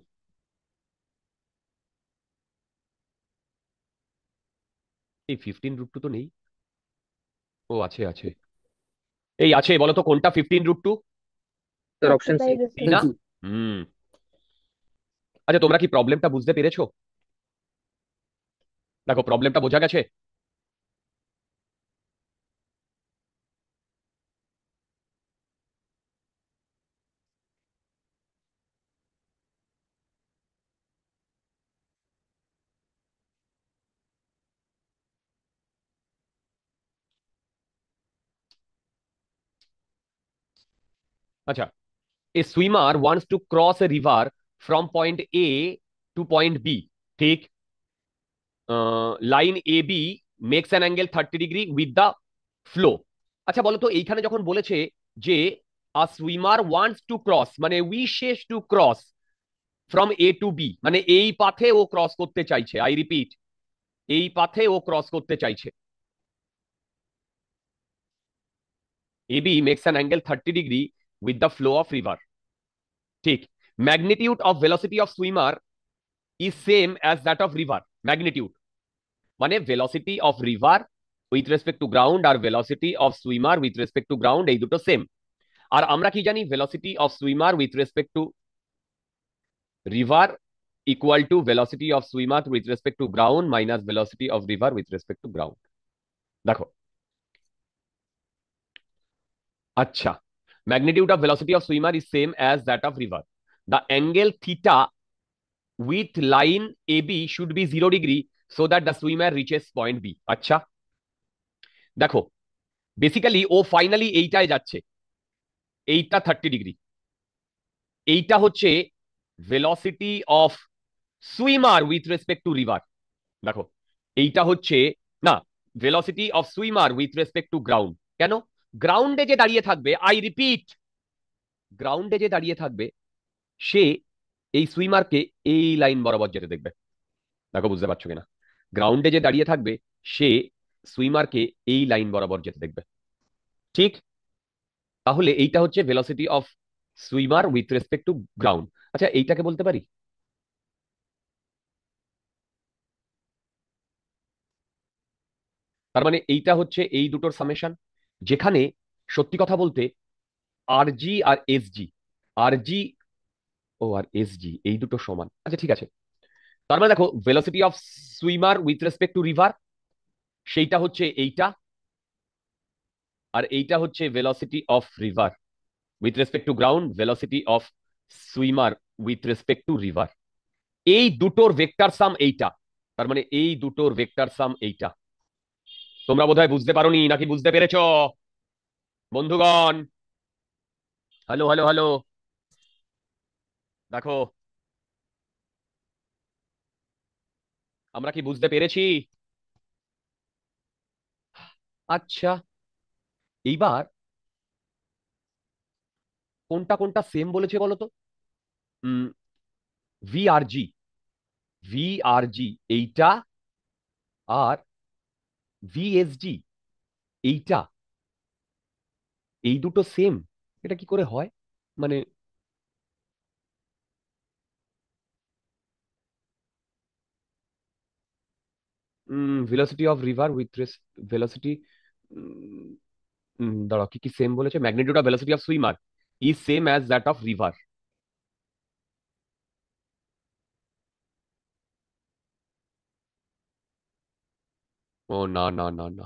এই 15√2 তো নেই, ও আছে আছে, এই আছে, বলো তো কোনটা 15√2? Sir option C. এই না, হুম। আচ্ছা তোমরা কি প্রবলেমটা বুঝতে পেরেছো? দেখো প্রবলেমটা বোঝা গেছে। আচ্ছা, a swimmer wants to cross a river from point A to point B, ঠিক, line A B makes an angle 30 degree with the flow. আচ্ছা বলো তো এইখানে যখন বলেছে যে a swimmer wants to cross, মানে wishes to cross from A to B, মানে এই পাথে ও ক্রস করতে চাইছে, আই রিপিট এই পাথে ও ক্রস করতে চাইছে। A B makes an angle 30 degree with the flow of river, ঠিক। Magnitude of velocity of swimmer is same as that of river. Magnitude মানে velocity of river with respect to ground আর velocity of swimmer with respect to ground এই দুটো সেম। আর আমরা কি জানি, velocity of swimmer with respect to river equal to velocity of swimmer with respect to ground minus velocity of river with respect to ground. দেখো, আচ্ছা, magnitude of velocity of swimmer is same as that of river. The angle theta with line AB should be 0 degree so that the swimmer reaches point B. আচ্ছা, দেখো, বেসিক্যালি ও ফাইনালি এইটায় যাচ্ছে, এইটা 30 ডিগ্রি, এইটা হচ্ছে velocity of swimmer with respect to river. দেখো, এইটা হচ্ছে না, velocity of swimmer with respect to ground. কেন? গ্রাউন্ডে যে দাঁড়িয়ে থাকবে, আই রিপিট, গ্রাউন্ডে যে দাঁড়িয়ে থাকবে সে এই সুইমারকে এই লাইন বরাবর যেতে দেখবে। দেখো, বুঝতে পারছো কিনা? গ্রাউন্ডে যে দাঁড়িয়ে থাকবে সে সুইমারকে এই লাইন বরাবর যেতে দেখবে, ঠিক? তাহলে এইটা হচ্ছে velocity of swimmer with respect to ground. আচ্ছা, এইটাকে বলতে পারি, তার মানে এইটা হচ্ছে এই দুটোর সামেশন, যেখানে সত্যি কথা বলতে আরজি আর এসজি, আরজি ও আর এসজি এই দুটো সমান। আচ্ছা, ঠিক আছে, তার মানে দেখো, velocity of swimmer with respect to river সেইটা হচ্ছে এইটা, আর এইটা হচ্ছে velocity of river with respect to ground, velocity of swimmer with respect to river. এই দুটোর ভেক্টর সাম এইটা, তার মানে এই দুটোর ভেক্টর সাম এইটা। তোমরা বোধহয় বুঝতে পারোনি, নাকি বুঝতে পেরেছ বন্ধুগণ? হ্যালো হ্যালো হ্যালো, দেখো, আমরা কি বুঝতে পেরেছি? আচ্ছা, এইবার কোনটা কোনটা সেম বলেছে বলো তো? ভিআরজি, ভিআরজি এইটা, আর ভিএসজি এইটা, এই দুটো সেম। এটা কি করে হয়? মানে velocity of river with velocity, দাঁড়াও, কি কি সেম বলেছে? Magnitude of velocity of swimmer is same as that of river. ও না না না না,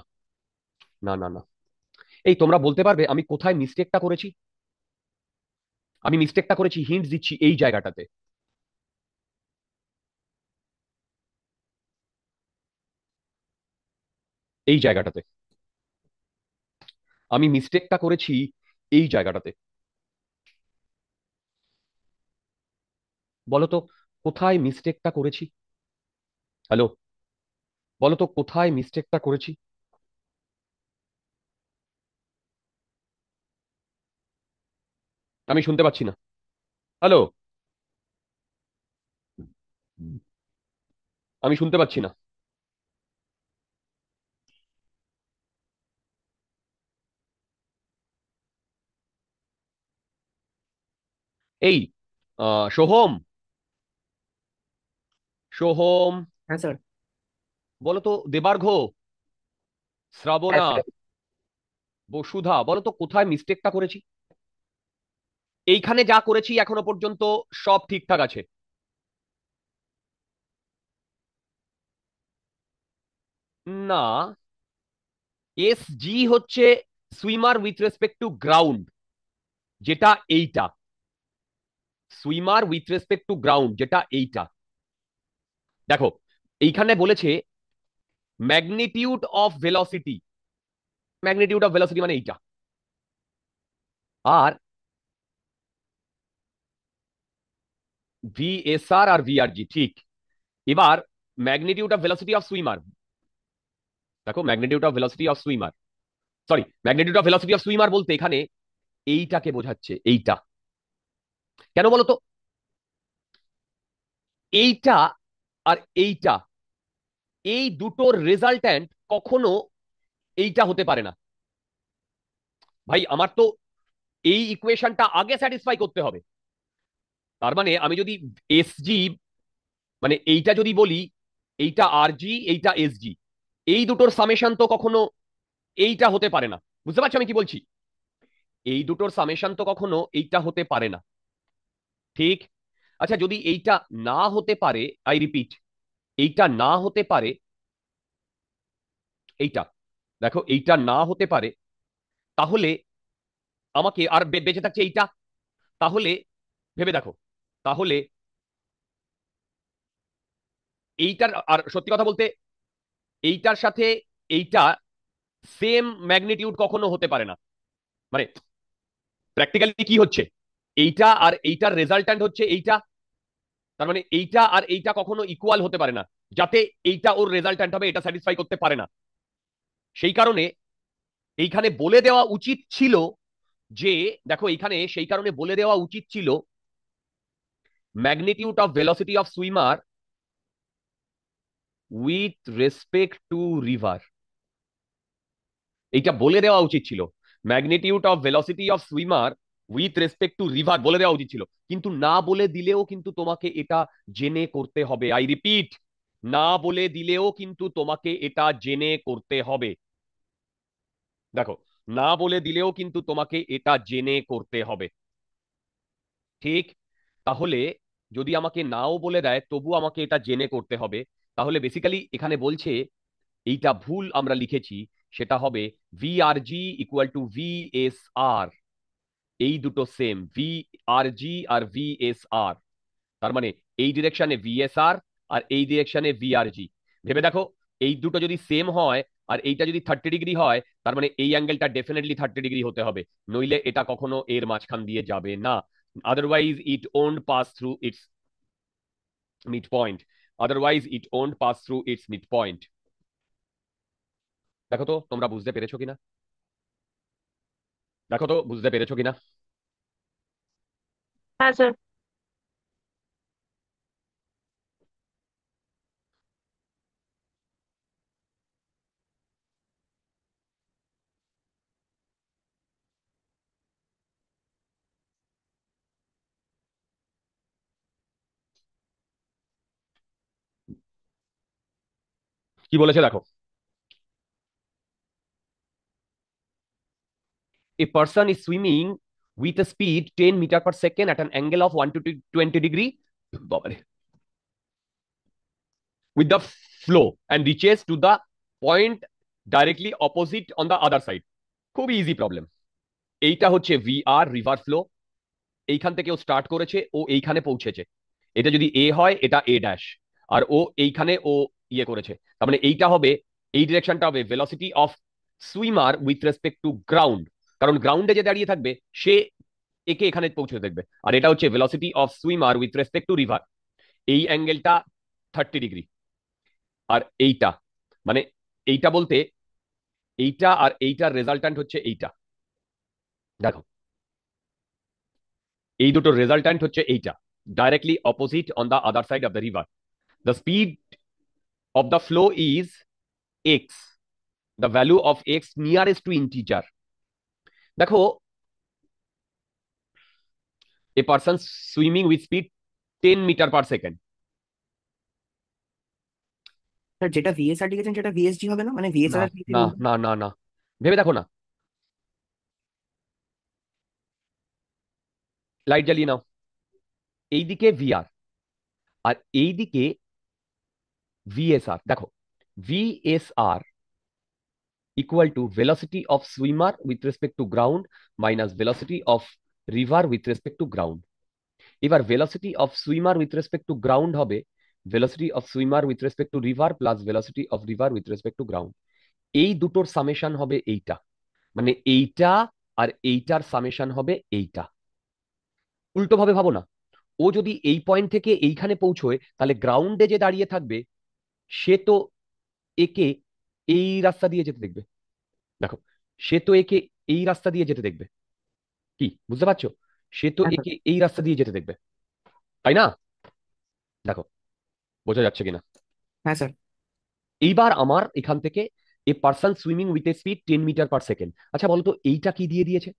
না না না, এই তোমরা বলতে পারবে আমি কোথায় মিস্টেকটা করেছি? আমি মিস্টেকটা করেছি, হিন্ট দিচ্ছি, এই জায়গাটাতে, এই জায়গাটাতে আমি মিস্টেকটা করেছি, এই জায়গাটাতে। বলো তো কোথায় মিস্টেকটা করেছি? হ্যালো, বলো তো কোথায় মিস্টেকটা করেছি? আমি শুনতে পাচ্ছি না। হ্যালো, আমি শুনতে পাচ্ছি না। এই সোহম, সোহম, হ্যাঁ স্যার। বলো তো দেবার্ঘ, হ্যাঁ শ্রাবণা, স্যার। বসুধা, বলো তো কোথায় মিস্টেকটা করেছি? এইখানে যা করেছি এখনো পর্যন্ত সব ঠিকঠাক আছে। না, এস জি হচ্ছে swimmer with respect to ground, যেটা এইটা, swimmer with respect to ground যেটা এইটা। দেখো, এইখানে বলেছে magnitude of velocity, magnitude of velocity মানে এইটা, আর ভিএসআর আর ভিআরজি, ঠিক। এবার magnitude of velocity of swimmer, দেখো, magnitude of velocity of swimmer, sorry, magnitude of velocity of swimmer বলতে এখানে এইটাকে বোঝাচ্ছে, এইটা। কেন বলো তো? এইটা আর এইটা, এই দুটোর রেজাল্ট্যান্ট কখনো এইটা হতে পারে না। ভাই, আমার তো এই ইকুয়েশনটা আগে স্যাটিসফাই করতে হবে। তার মানে আমি যদি এসজি, মানে এইটা যদি বলি, এইটা আরজি, এইটা এসজি, এই দুটোর সামেশন তো কখনো এইটা হতে পারে না। বুঝতে পারছো আমি কি বলছি? এই দুটোর সামেশন তো কখনো এইটা হতে পারে না, ঠিক? আচ্ছা, যদি এইটা না হতে পারে, আই রিপিট, এইটা না হতে পারে, এইটা, দেখো এইটা না হতে পারে, তাহলে আমাকে আর বেঁচে থাকছে এইটা, তাহলে ভেবে দেখো, তাহলে এইটার, আর সত্যি কথা বলতে এইটার সাথে এইটা সেম ম্যাগনিটিউড কখনো হতে পারে না। মানে প্র্যাকটিক্যালি কি হচ্ছে, এইটা আর এইটার রেজাল্ট্যান্ট হচ্ছে এইটা, তার মানে এইটা আর এইটা কখনো ইকুয়াল হতে পারে না, যাতে এইটা ওর রেজাল্ট্যান্ট হবে এটা স্যাটিসফাই করতে পারে না। সেই কারণে এইখানে বলে দেওয়া উচিত ছিল যে, দেখো এইখানে সেই কারণে বলে দেওয়া উচিত ছিল magnitude of velocity of swimmer with respect to river, এইটা বলে দেওয়া উচিত ছিল, magnitude of velocity of swimmer with respect to river বলে দেওয়া উচিত ছিল, কিন্তু না বলে দিলেও কিন্তু তোমাকে এটা জেনে করতে হবে। আই রিপিট, না বলে দিলেও কিন্তু তোমাকে এটা জেনে করতে হবে। দেখো, না বলে দিলেও কিন্তু তোমাকে এটা জেনে করতে হবে, ঠিক? তাহলে যদি আমাকে নাও বলে দেয় তবু আমাকে এটা জেনে করতে হবে, তাহলে বেসিক্যালি এখানে বলছে এইটা ভুল আমরা লিখেছি, সেটা হবে V R G equal to V S R, এই দুটো সেম, ভি আর জি আর ভি এস আর, তার মানে এই ডিরেকশনে ভি এস আর আর এই ডিরেকশনে ভি আর জি। ভেবে দেখো, এই দুটো যদি সেম হয় আর এইটা যদি 30 ডিগ্রি হয়, তার মানে এই অ্যাঙ্গেলটা ডেফিনেটলি 30 ডিগ্রি হতে হবে, নইলে এটা কখনো এর মাঝখান দিয়ে যাবে না, otherwise it won't pass through it's mid point, otherwise it won't pass through it's mid point. দেখো তো তোমরা বুঝতে পেরেছো কিনা, দেখো তো বুঝতে পেরেছো কিনা? হ্যাঁ স্যার। কি বলেছে দেখো, a person is swimming with a speed 10 meter per second at an angle of 1 to 20 degree বাবারে, with the flow and reaches to the point directly opposite on the other side। খুবই ইজি প্রবলেম। এইটা হচ্ছে ভিআর রিভার ফ্লো, এইখান থেকে ও স্টার্ট করেছে, ও এইখানে পৌঁছেছে, এটা যদি এ হয় এটা এ ড্যাশ, আর ও এইখানে ও ইয়ে করেছে, তার মানে এইটা হবে, এই ডিরেকশনটা হবে velocity of swimmer with respect to ground, কারণ গ্রাউন্ডে যে দাঁড়িয়ে থাকবে সে একে এখানে পৌঁছে দেখবে, আর এটা হচ্ছে velocity of swimmer with respect to river, এই অ্যাঙ্গেলটা 30 ডিগ্রি। আর এইটা মানে এইটা বলতে এইটা আর এইটার রেজাল্ট্যান্ট হচ্ছে এইটা, দেখো এই দুটোর রেজাল্ট্যান্ট হচ্ছে এইটা, directly opposite on the other side of the river. The speed of the flow is X, the value of X nearest to integer. দেখো, a person swimming with speed 10 metre per second, sir যেটা ভিএসআর লিখেছেন সেটা ভিএসজি হবে না, মানে ভিএসআর না আর ভিএসজি না বলতে? না না না, ভেবে দেখো না, লাইট জ্বালিয়ে নাও, এইদিকে ভিআর আর এইদিকে ভিএসআর, দেখো VSR equal to velocity of swimmer with respect to ground minus velocity of river with respect to ground। এবার velocity of swimmer with respect to ground হবে velocity of swimmer with respect to river plus velocity of river with respect to ground। এই দুটোর সামেশন হবে এইটা, মানে এইটা আর এইটার সামেশন হবে এইটা। উল্টো ভাবে ভাবো না, ও যদি এই পয়েন্ট থেকে এইখানে পৌঁছয়, তাহলে গ্রাউন্ডে যে দাঁড়িয়ে থাকবে সে তো একে এই রাস্তা দিয়ে যেতে দেখবে, দেখো সে তো একে এই রাস্তা দিয়ে যেতে দেখবে, কি বুঝতে পারছো? সে তো হ্যাঁ স্যার। একে এই রাস্তা দিয়ে যেতে দেখবে, তাই না? দেখো বোঝা যাচ্ছে কিনা? হ্যাঁ স্যার। এইবার আমার এখান থেকে a person swimming with a speed 10 metre per second, আচ্ছা বলো তো এইটা কি দিয়ে দিয়েছে?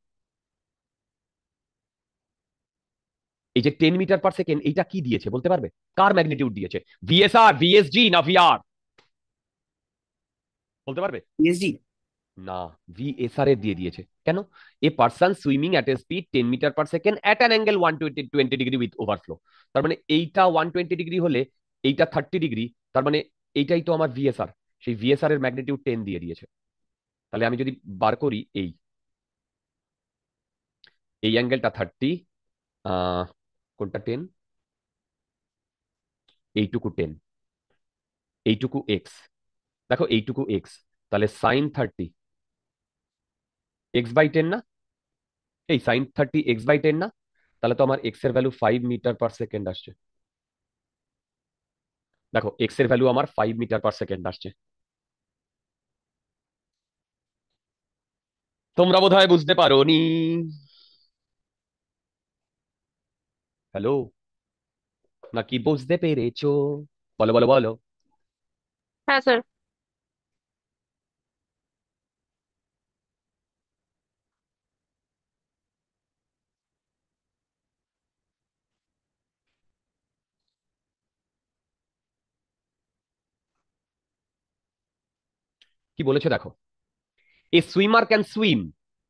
এই যে 10 মিটার পার সেকেন্ড এইটা কি দিয়েছে বলতে পারবে? কার ম্যাগনিটিউড দিয়েছে? ভিএসআর, ভিএসজি না ভিআর? বলতে পারবে? ভিএসজি। না, ভিএসআর এর দিয়ে দিয়েছে কেন? A person swimming at a speed 10 metre per second at an angle 120 degree with overflow. তার মানে এইটা 120 ডিগ্রি হলে এইটা 30 ডিগ্রি, তার মানে এইটাই তো আমার ভিএসআর। সেই ভিএসআর এর ম্যাগনিটিউড 10 দিয়ে দিয়েছে। তাহলে আমি যদি বার করি এই এই অ্যাঙ্গেলটা 30, কোনটা 10, এইটুকু 10, এইটুকু এক্স, দেখো এইটুকু এক্স, তাহলে সাইন 30 x/10 না, এই সাইন 30 x/10 না, তাহলে তো আমার এক্স এর ভ্যালু 5 মিটার পার সেকেন্ড আসছে। দেখো এক্স এর ভ্যালু আমার 5 মিটার পার সেকেন্ড আসছে। তোমরা বোধহয় বুঝতে পারোনি। হ্যালো, নাকি বুঝতে পেরেছো? বলো বলো বলো। হ্যাঁ স্যার। কি বলেছে দেখো, a swimmer can swim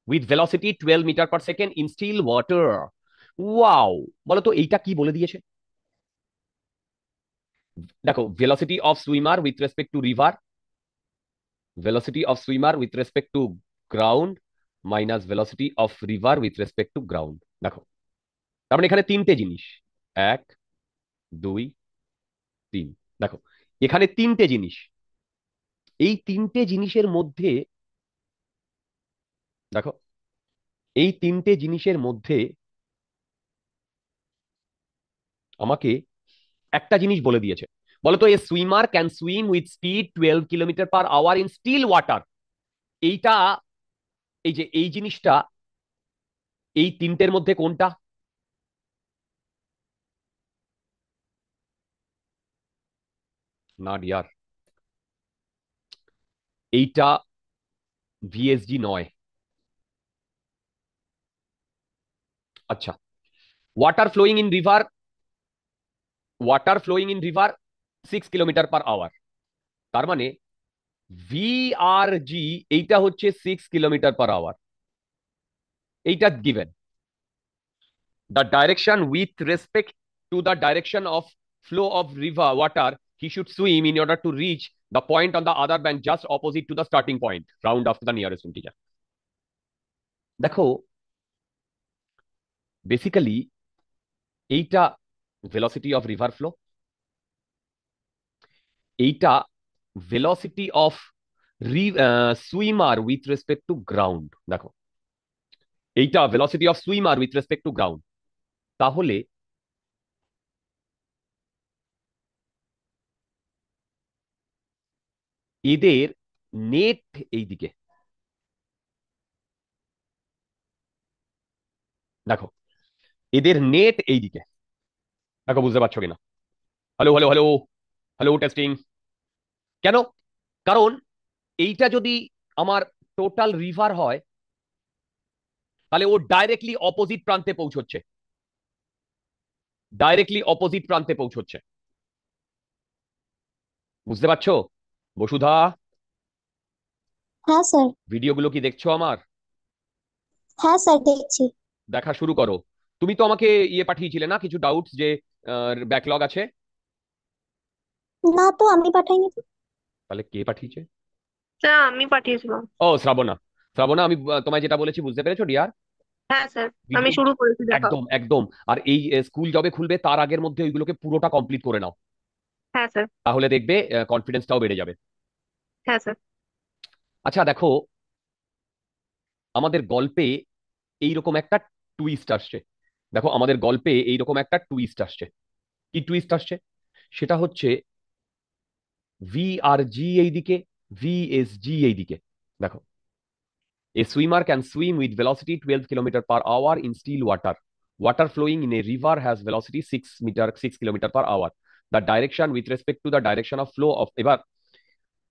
with velocity 12 metre per second in still water. Wow, বলো তো এইটা কি বলে দিয়েছে? দেখো velocity of swimmer with respect to river, velocity of swimmer with respect to ground minus velocity of river with respect to ground। দেখো তার মানে এখানে তিনটে জিনিস, 1 2 3। দেখো এখানে তিনটে জিনিস, এই তিনটে জিনিসের মধ্যে, দেখো এই তিনটে জিনিসের মধ্যে আমাকে একটা জিনিস বলে দিয়েছে। বলো তো, a swimmer can swim with speed 12 kilometre per hour in still water. এইটা, এই যে এই জিনিসটা, এই তিনটের মধ্যে কোনটা? না ডিয়ার, এইটা ভিএসজি নয়। আচ্ছা, water flowing in river, water flowing in river 6 kilometre per hour, তার মানে ভিআরজি এইটা হচ্ছে 6 কিলোমিটার পার আওয়ার, এইটা given. The direction with respect to the direction of flow of river water he should swim in order to reach the point on the other bank just opposite to the starting point, round up to the nearest integer. দেখো বেসিক্যালি এইটা ভেলোসিটি অফ রিভার ফ্লো, এইটা velocity of swimmer with respect to ground. দেখো এইটা velocity of swimmer with respect to ground. তাহলে এদের নেট এইদিকে, দেখো এদের নেট এইদিকে। দেখো বুঝতে পারছো কিনা? Hello hello hello hello, testing. কেন? কারণ এইটা যদি আমার টোটাল রিভার হয়, তাহলে ও ডাইরেক্টলি অপোজিট প্রান্তে পৌঁছচ্ছে, ডাইরেক্টলি অপোজিট প্রান্তে পৌঁছচ্ছে। বুঝতে পারছো বসুধা? হ্যাঁ স্যার। ভিডিওগুলো কি দেখছো আমার? হ্যাঁ স্যার, দেখছি। দেখা শুরু করো। তুমি তো আমাকে ইয়ে পাঠিয়েছিলে না কিছু ডাউটস, যে ব্যাকলগ আছে। না তো, আমি পাঠাইনি তো। তাহলে কে পাঠিয়েছে? স্যার আমি পাঠিয়েছিলাম। ও শ্রাবণা। শ্রাবণা, আমি তোমায় যেটা বলেছি বুঝতে পেরেছো ডিয়ার? হ্যাঁ স্যার, আমি ভিডিও, শুরু করেছি দেখা। একদম একদম। আর এই স্কুল যবে খুলবে তার আগের মধ্যে ওইগুলোকে পুরোটা কমপ্লিট করে নাও, হ্যাঁ স্যার। তাহলে দেখবে কনফিডেন্সটাও বেড়ে যাবে। হ্যাঁ স্যার। আচ্ছা দেখো, আমাদের গল্পে এইরকম একটা টুইস্ট আসছে। দেখো আমাদের গল্পে এইরকম একটা টুইস্ট আসছে। কি টুইস্ট আসছে? সেটা হচ্ছে ভিআরজি এইদিকে, ভিএসজি এইদিকে। দেখো, a swimmer can swim with velocity 12 km/h in still water. Water flowing in a river has velocity 6 km/h. The direction with respect to the direction of flow of, এবার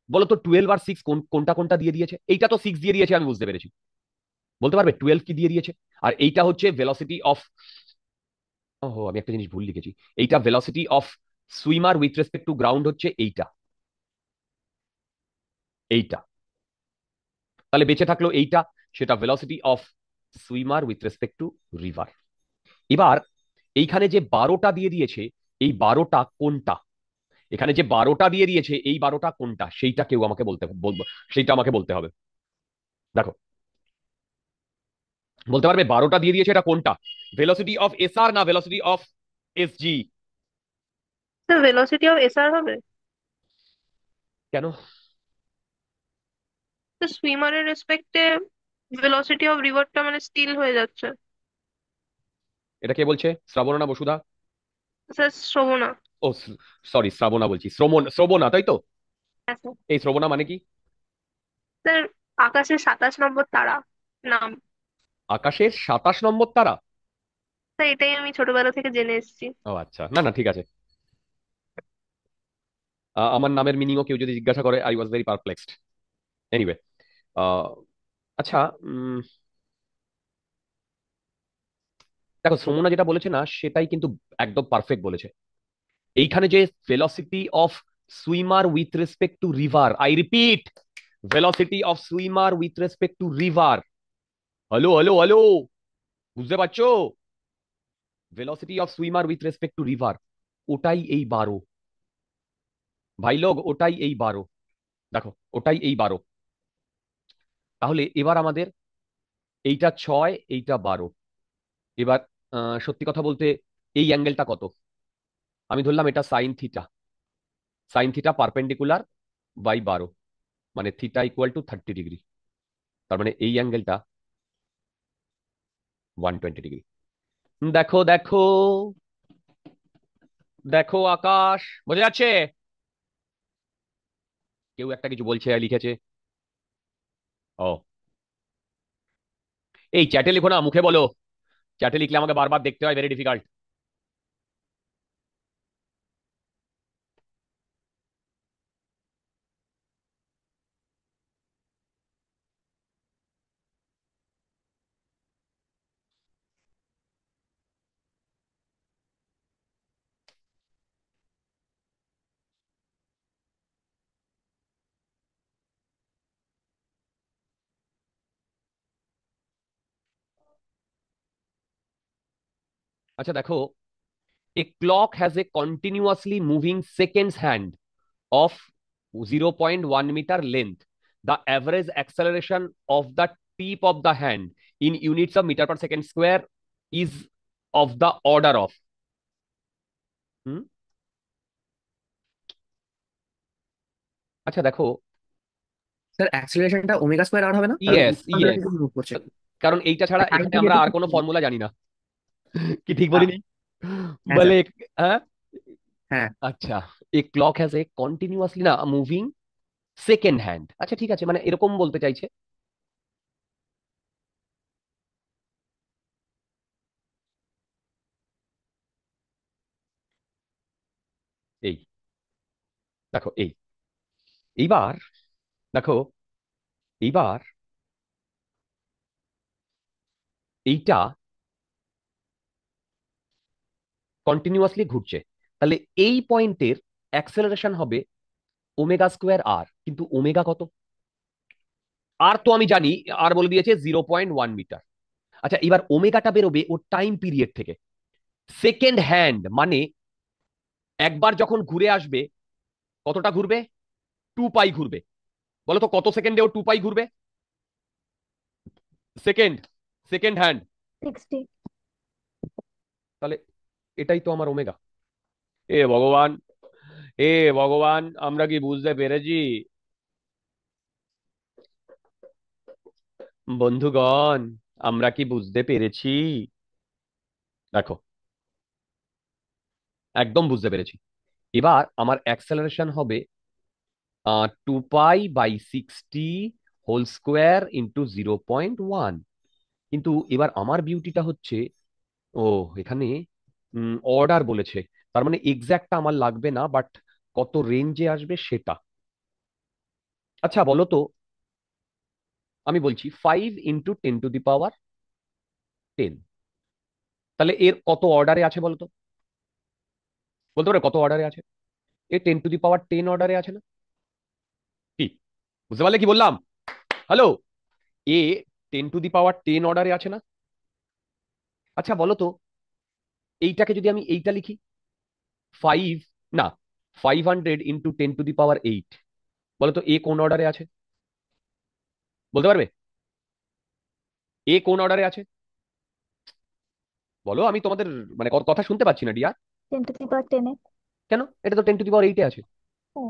বলো তো 12 আর 6 কোনটা কোনটা দিয়ে দিয়েছে? এইটা তো 6 দিয়ে দিয়েছে, আমি বুঝতে পেরেছি। বলতে পারবে 12 কি দিয়ে দিয়েছে? আর এইটা হচ্ছে ভেলোসিটি অফ, ওহো আমি একটা জিনিস ভুল লিখেছি। এইটা velocity of swimmer with respect to ground হচ্ছে এইটা, এইটা। তাহলে বেঁচে থাকলো এইটা, সেটা velocity of swimmer with respect to river. এবার এইখানে যে 12টা দিয়ে দিয়েছে, এই 12টা কোনটা? এখানে যে 12টা দিয়ে দিয়েছে, এই 12টা কোনটা সেইটা কেউ আমাকে বলবো, সেইটা আমাকে বলতে হবে। দেখো, বলতে পারবে 12টা দিয়ে দিয়েছে, এটা কোনটা? ভেলোসিটি অফ এসআর না velocity of SG? Sir velocity of SR হবে। কেন? তো সুইমারের রেসপেক্টে ভেলোসিটি অফ রিভারটা মানে স্টিল হয়ে যাচ্ছে। এটা কে বলছে, শ্রাবণা না বসুধা? স্যার শ্রবণা। ও সরি, শ্রাবণা বলছি, শ্রবণা, তাই তো? হ্যাঁ স্যার। এই শ্রবণা মানে কি? স্যার আকাশের 27 নম্বর তারা নাম। আকাশের 27 নম্বর তারা? স্যার এটাই আমি ছোটবেলা থেকে জেনে এসেছি। ও আচ্ছা, না না ঠিক আছে। আমার নামের মিনিংও কেউ যদি জিজ্ঞাসা করে, I was very perplexed. Anyway, আচ্ছা, দেখো শ্রমণা যেটা বলেছে না, সেটাই কিন্তু একদম পারফেক্ট বলেছে। এইখানে যে velocity of swimmer with respect to river, I repeat, velocity of swimmer with respect to river. Hello hello hello, বুঝতে পারছো? Velocity of swimmer with respect to river, ওটাই এই 12 ভাই লোক, ওটাই এই 12। দেখো, ওটাই এই 12। তাহলে এবার আমাদের এইটা 6, এইটা 12। এবার সত্যি কথা বলতে এই অ্যাঙ্গেলটা কত? আমি ধরলাম এটা sine theta. Sine theta perpendicular by 12, মানে থিটা ইকুয়াল টু 30 ডিগ্রি। তার মানে এই অ্যাঙ্গেলটা 120 ডিগ্রি। দেখো দেখো দেখো, আকাশ বোঝা যাচ্ছে? কেউ একটা কিছু বলছে আর লিখেছে। ও, এই চ্যাটে লিখো না, মুখে বলো। চ্যাটে লিখলে আমাকে বারবার দেখতে হয়, ভেরি ডিফিকাল্ট। আচ্ছা দেখো, a clock has a continuously moving seconds hand of 0.1 meter length. The average acceleration of the tip of the hand in units of meter per second square is of the order of, হুম? আচ্ছা দেখো, স্যার অ্যাক্সিলারেশনটা ওমেগা স্কোয়ার আর হবে না, কারণ ইয়েস ইয়েস, মুভ করছে। কারণ এইটা ছাড়া টাইম এখানে আমরা পিরিয়ড। আর কোনো ফর্মুলা জানি না। কি ঠিক হ্যাঁ বলিনি? হ্যাঁ বলে, স্যার। হ্যাঁ। হ্যাঁ আচ্ছা, এ ক্লক হ্যাজ এ কন্টিনিউয়াসলি না মুভিং সেকেন্ড হ্যান্ড। আচ্ছা ঠিক আছে, মানে এরকম বলতে চাইছে। এই দেখো, এইবার দেখো, এইবার এইটা কন্টিনিউয়াসলি ঘুরছে। তাহলে এই পয়েন্টের অ্যাক্সেলারেশন হবে ওমেগা স্কোয়ার আর, কিন্তু ওমেগা কত? আর তো আমি জানি, আর বলে দিয়েছে 0.1 মিটার। আচ্ছা, এবার ওমেগাটা বেরোবে ওর টাইম পিরিয়ড থেকে। সেকেন্ড হ্যান্ড মানে একবার যখন ঘুরে আসবে, কতটা ঘুরবে? 2 পাই ঘুরবে। বলো তো কত সেকেন্ডে ও 2 পাই ঘুরবে? Second, second hand. 60। তাহলে এটাই তো আমার ওমেগা। এ ভগবান, এ ভগবান, আমরা কি বুঝতে পেরেছি? বন্ধুগণ, আমরা কি বুঝতে পেরেছি? দেখো, একদম বুঝতে পেরেছি। এবার আমার অ্যাক্সেলারেশন হবে 2 পাই/60 হোল স্কোয়ার ইন্টু 0.1। কিন্তু এবার আমার বিউটিটা হচ্ছে, ও এখানে অর্ডার বলেছে, তার মানে এক্স্যাক্টটা আমার লাগবে না, বাট কত রেঞ্জে আসবে সেটা। আচ্ছা বলো তো, আমি বলছি 5 × 10⁻10। তাহলে এর কত অর্ডারে আছে বলো তো? বলতে পারো কত অর্ডারে আছে? এ 10⁻10 অর্ডারে আছে না? কি বুঝতে পারলে কি বললাম? হ্যালো, এ 10 টু দি পাওয়ার 10 অর্ডারে আছে না? আচ্ছা বলো তো, এইটাকে যদি আমি এইটা লিখি, 5, না, 500 × 10 টু দি পাওয়ার 8, বলো তো এ কোন অর্ডারে আছে? বলতে পারবে এ কোন অর্ডারে আছে? বলো, আমি তোমাদের মানে কথা শুনতে পাচ্ছি না ডিয়ার। 10 to the power 10 কেন? এটা তো 10 টু দি পাওয়ার 8 আছে। ও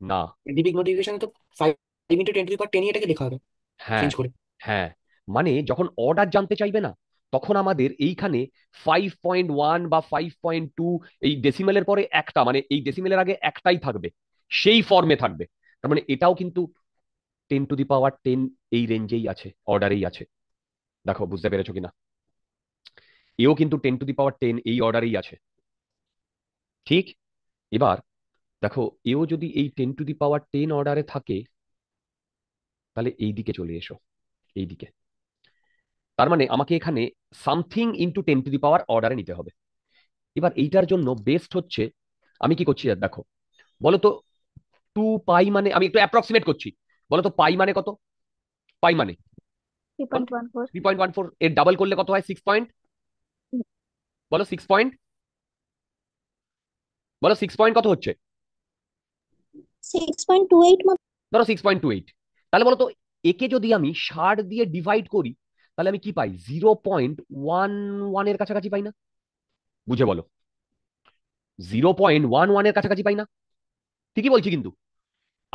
না। সাইন্টিফিক নোটিফিকেশনে তো 5 × 10 টু দি পাওয়ার 10 এটাকে লেখা হবে হ্যাঁ, চেঞ্জ করে। হ্যাঁ, মানে যখন অর্ডার জানতে চাইবে না, তখন আমাদের এইখানে 5.1 বা 5.2, এই ডেসিমেলের পরে একটা, মানে এই ডেসিমেলের আগে একটাই থাকবে, সেই ফর্মে থাকবে। তার মানে এটাও কিন্তু 10 টু দি পাওয়ার 10 এই রেঞ্জেই আছে, অর্ডারেই আছে। দেখো বুঝতে পেরেছো কিনা? এও কিন্তু 10 টু দি পাওয়ার 10 এই অর্ডারেই আছে। ঠিক। এবার দেখো, এও যদি এই 10 টু দি পাওয়ার 10 অর্ডারে থাকে, তাহলে এই দিকে চলে এসো, এই দিকে। তার মানে আমাকে এখানে সামথিং ইন্টু 10 টু দি পাওয়ার অর্ডারে নিতে হবে। এবার এইটার জন্য বেস্ট হচ্ছে, আমি কি করছি দেখো, বলো তো 2 পাই মানে, আমি একটু অ্যাপ্রক্সিমেট করছি, বলো তো পাই মানে কত? পাই মানে বলো, 3.14 3.14, এর ডাবল করলে কত হয়? 6 পয়েন্ট। বলো 6 পয়েন্ট, বলো 6 পয়েন্ট কত হচ্ছে? 6.28 মতো। ধরো 6.28। তাহলে বলো তো, একে যদি আমি 60 দিয়ে ডিভাইড করি, তাহলে আমি কি পাই? 0.11 এর কাছাকাছি পাই না? বুঝে বলো, 0.11 এর কাছাকাছি পাই না? ঠিকই বলছি কিন্তু।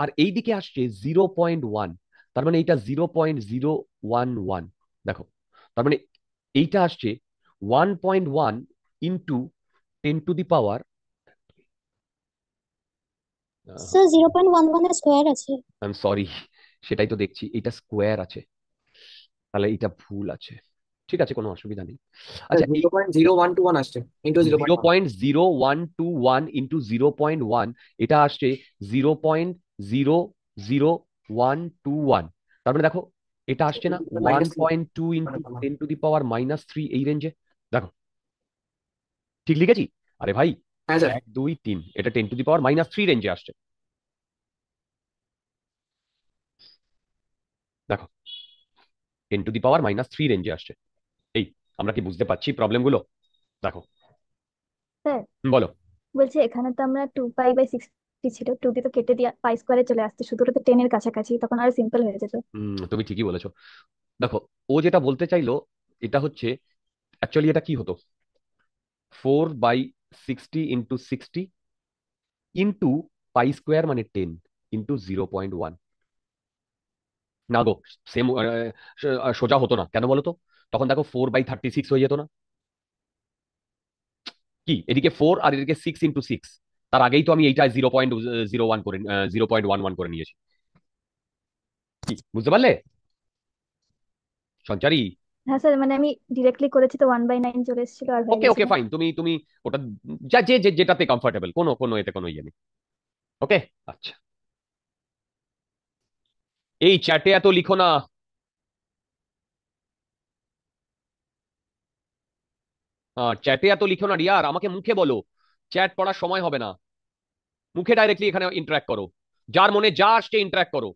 আর এই দিকে আসছে 0.1, তার মানে এইটা 0.011। দেখো, তার মানে এইটা আসছে 1.1 into 10 to the power, sir 0.11 এর স্কোয়ার আছে। আই এম সরি, সেটাই তো দেখছি, এটা স্কোয়ার আছে, তাহলে এটা ভুল আছে। ঠিক আছে, কোনো অসুবিধা নেই। আচ্ছা, এই 0.0121 আসছে into zero zero point one point zero one two one into 0.1, এটা আসছে 0.00121। তার মানে দেখো, এটা আসছে না ওয়ান -3 পয়েন্ট টু মানে ইন্টু কমা। 10 টু দি পাওয়ার -3, এই রেঞ্জে। দেখো ঠিক লিখেছি? আরে ভাই, হ্যাঁ স্যার। 1 2 3, এটা 10 টু দি পাওয়ার -3 রেঞ্জে আসছে। দেখো, 10 টু দি পাওয়ার -3 রেঞ্জে আসছে। এই, আমরা কি বুঝতে পারছি প্রবলেমগুলো? দেখো। স্যার বলো। বলছি এখানে তো আমরা 2π/60 ছিল, 2 দিয়ে তো কেটে দিয়ে পাই স্কোয়ারে চলে আসছে, শুধু তো 10 এর কাছাকাছি, তখন আরো সিম্পল হয়ে যেত। তুমি ঠিকই বলেছো। দেখো, ও যেটা বলতে চাইলো, এটা হচ্ছে অ্যাকচুয়ালি এটা কি হতো, 4/60 × 60 ইন্টু পাই স্কোয়ার মানে 10 ইন্টু 0.1। না গো, সেম সোজা হতো না, কেন বলো তো? তখন দেখো 4/36 হয়ে যেত না? কি, এদিকে 4 আর এদিকে 6 × 6, তার আগেই তো আমি এইটা 0.01 করে 0.11 করে নিয়েছি। কি বুঝতে পারলে সঞ্চারী? হ্যাঁ স্যার, মানে আমি ডিরেক্টলি করেছি তো 1/9 চলে এসেছিল আর হয়ে ওকে, ওকে, গেছিল। ফাইন, তুমি তুমি ওটা যেটাতে কমফর্টেবল, কোনো এতে কোনো ইয়ে নেই। ওকে। আচ্ছা, এই চ্যাটে এত লিখো না। চ্যাটে এত লিখো না ডিয়ার, আমাকে মুখে বলো। চ্যাট পড়ার সময় হবে না, মুখে ডাইরেক্টলি এখানে ইন্টারাক্ট করো, যার মনে যা আসছে ইন্টারাক্ট করো।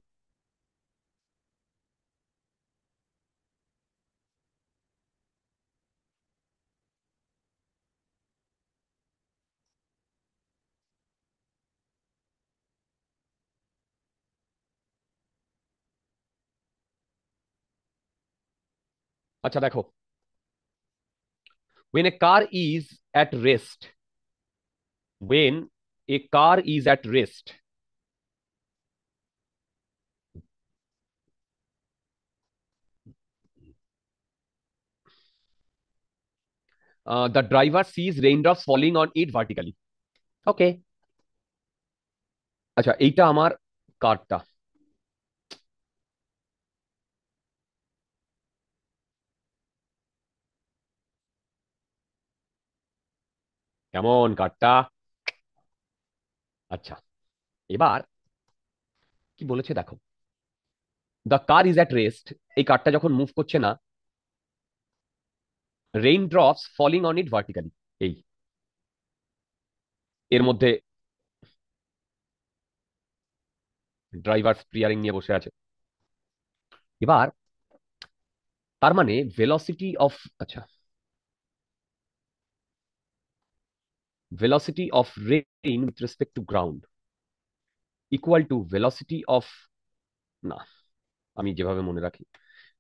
আচ্ছা দেখো, when a car is at rest, when a car is at rest, the driver sees raindrops falling on it vertically. ওকে। আচ্ছা, এইটা আমার কারটা। কেমন কারটা? আচ্ছা, এবার কি বলেছে দেখো, the car is at rest, এই কারটা যখন মুভ করছে না, rain drops falling on it vertically, এই এর মধ্যে ড্রাইভার স্টিয়ারিং নিয়ে বসে আছে, এবার তার মানে ভেলোসিটি অফ, আচ্ছা, velocity of rain with respect to ground equal to velocity of, না, আমি যেভাবে মনে রাখি,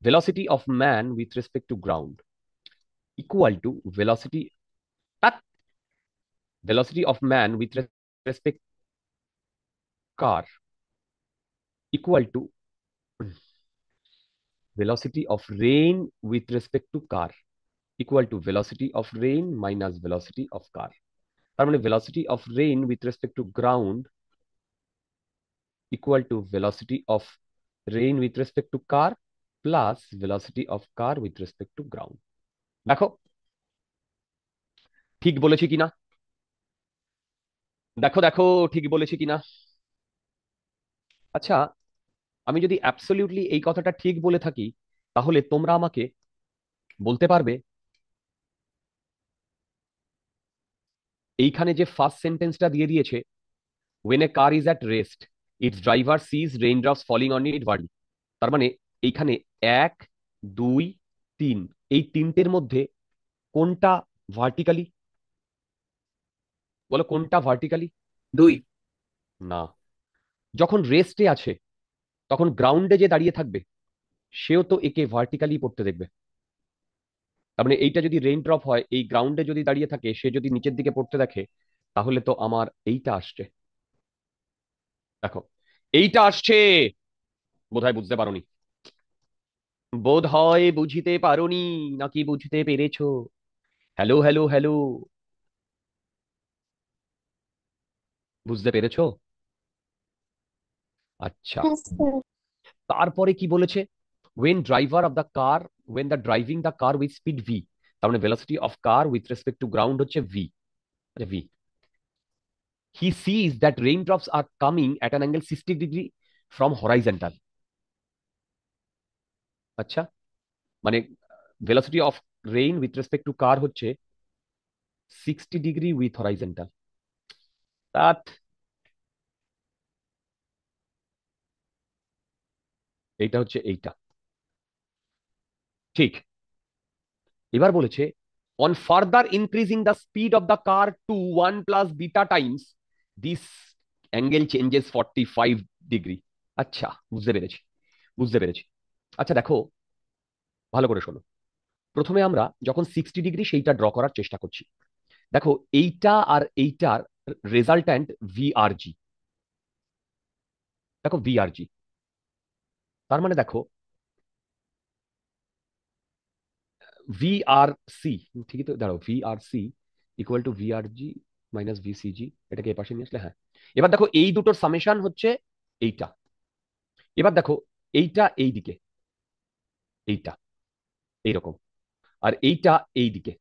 velocity of man with respect to ground equal to velocity, that velocity of man with respect car equal to velocity of rain with respect to car equal to velocity of rain minus velocity of car. তার মানে velocity of rain with respect to ground equal to velocity of rain with respect to car plus velocity of car with respect to ground. দেখো ঠিক বলেছি কিনা, দেখো দেখো ঠিক বলেছি কিনা। আচ্ছা, আমি যদি অ্যাবসলিউটলি এই কথাটা ঠিক বলে থাকি, তাহলে তোমরা আমাকে বলতে পারবে এইখানে যে ফার্স্ট সেন্টেন্সটা দিয়ে দিয়েছে, when a car is at rest its driver sees raindrops falling on it vertically, তার মানে এইখানে 1 2 3, এই তিনটের মধ্যে কোনটা ভার্টিক্যালি, বলো কোনটা ভার্টিক্যালি? 2। না, যখন রেস্টে আছে তখন গ্রাউন্ডে যে দাঁড়িয়ে থাকবে সেও তো একে ভার্টিক্যালি পড়তে দেখবে। তার মানে এইটা যদি রেইন ড্রপ হয়, এই গ্রাউন্ডে যদি দাঁড়িয়ে থাকে, সে যদি নিচের দিকে পড়তে দেখে, তাহলে তো আমার এইটা আসছে। দেখো এইটা আসছে, বোধহয় বুঝতে পারোনি, বোধ হয় বুঝিতে পারোনি, নাকি বুঝতে পেরেছো? হ্যালো হ্যালো হ্যালো, বুঝতে পেরেছো? আচ্ছা, তারপরে কি বলেছে? when driver of the car, when the driving the car with speed v, তার মানে velocity of car with respect to ground হচ্ছে v, আচ্ছা v, he sees that raindrops are coming at an angle 60 degree from horizontal, আচ্ছা, মানে velocity of rain with respect to car হচ্ছে 60 degree with horizontal, that এইটা হচ্ছে এইটা, ঠিক। এবার বলেছে on further increasing the speed of the car to 1 plus beta times this angle changes 45 degree। আচ্ছা, বুঝতে পেরেছি, বুঝতে পেরেছি। আচ্ছা দেখো, ভালো করে শোনো। প্রথমে আমরা যখন 60 ডিগ্রি সেইটা ড্র করার চেষ্টা করছি, দেখো এইটা আর এইটার রেজাল্ট্যান্ট ভিআরজি, দেখো ভিআরজি, তার মানে দেখো ভিআরসি, ঠিকই তো, দাঁড়াও, ভিআরসি ইকুয়াল টু ভিআরজি মাইনাস ভিসিজি, এটাকে এ পাশে নিয়ে আসলে, হ্যাঁ। এবার দেখো এই দুটোর সামেশন হচ্ছে এইটা, এবার দেখো এইটা এই দিকে, এইটা এইরকম, আর এইটা এই দিকে,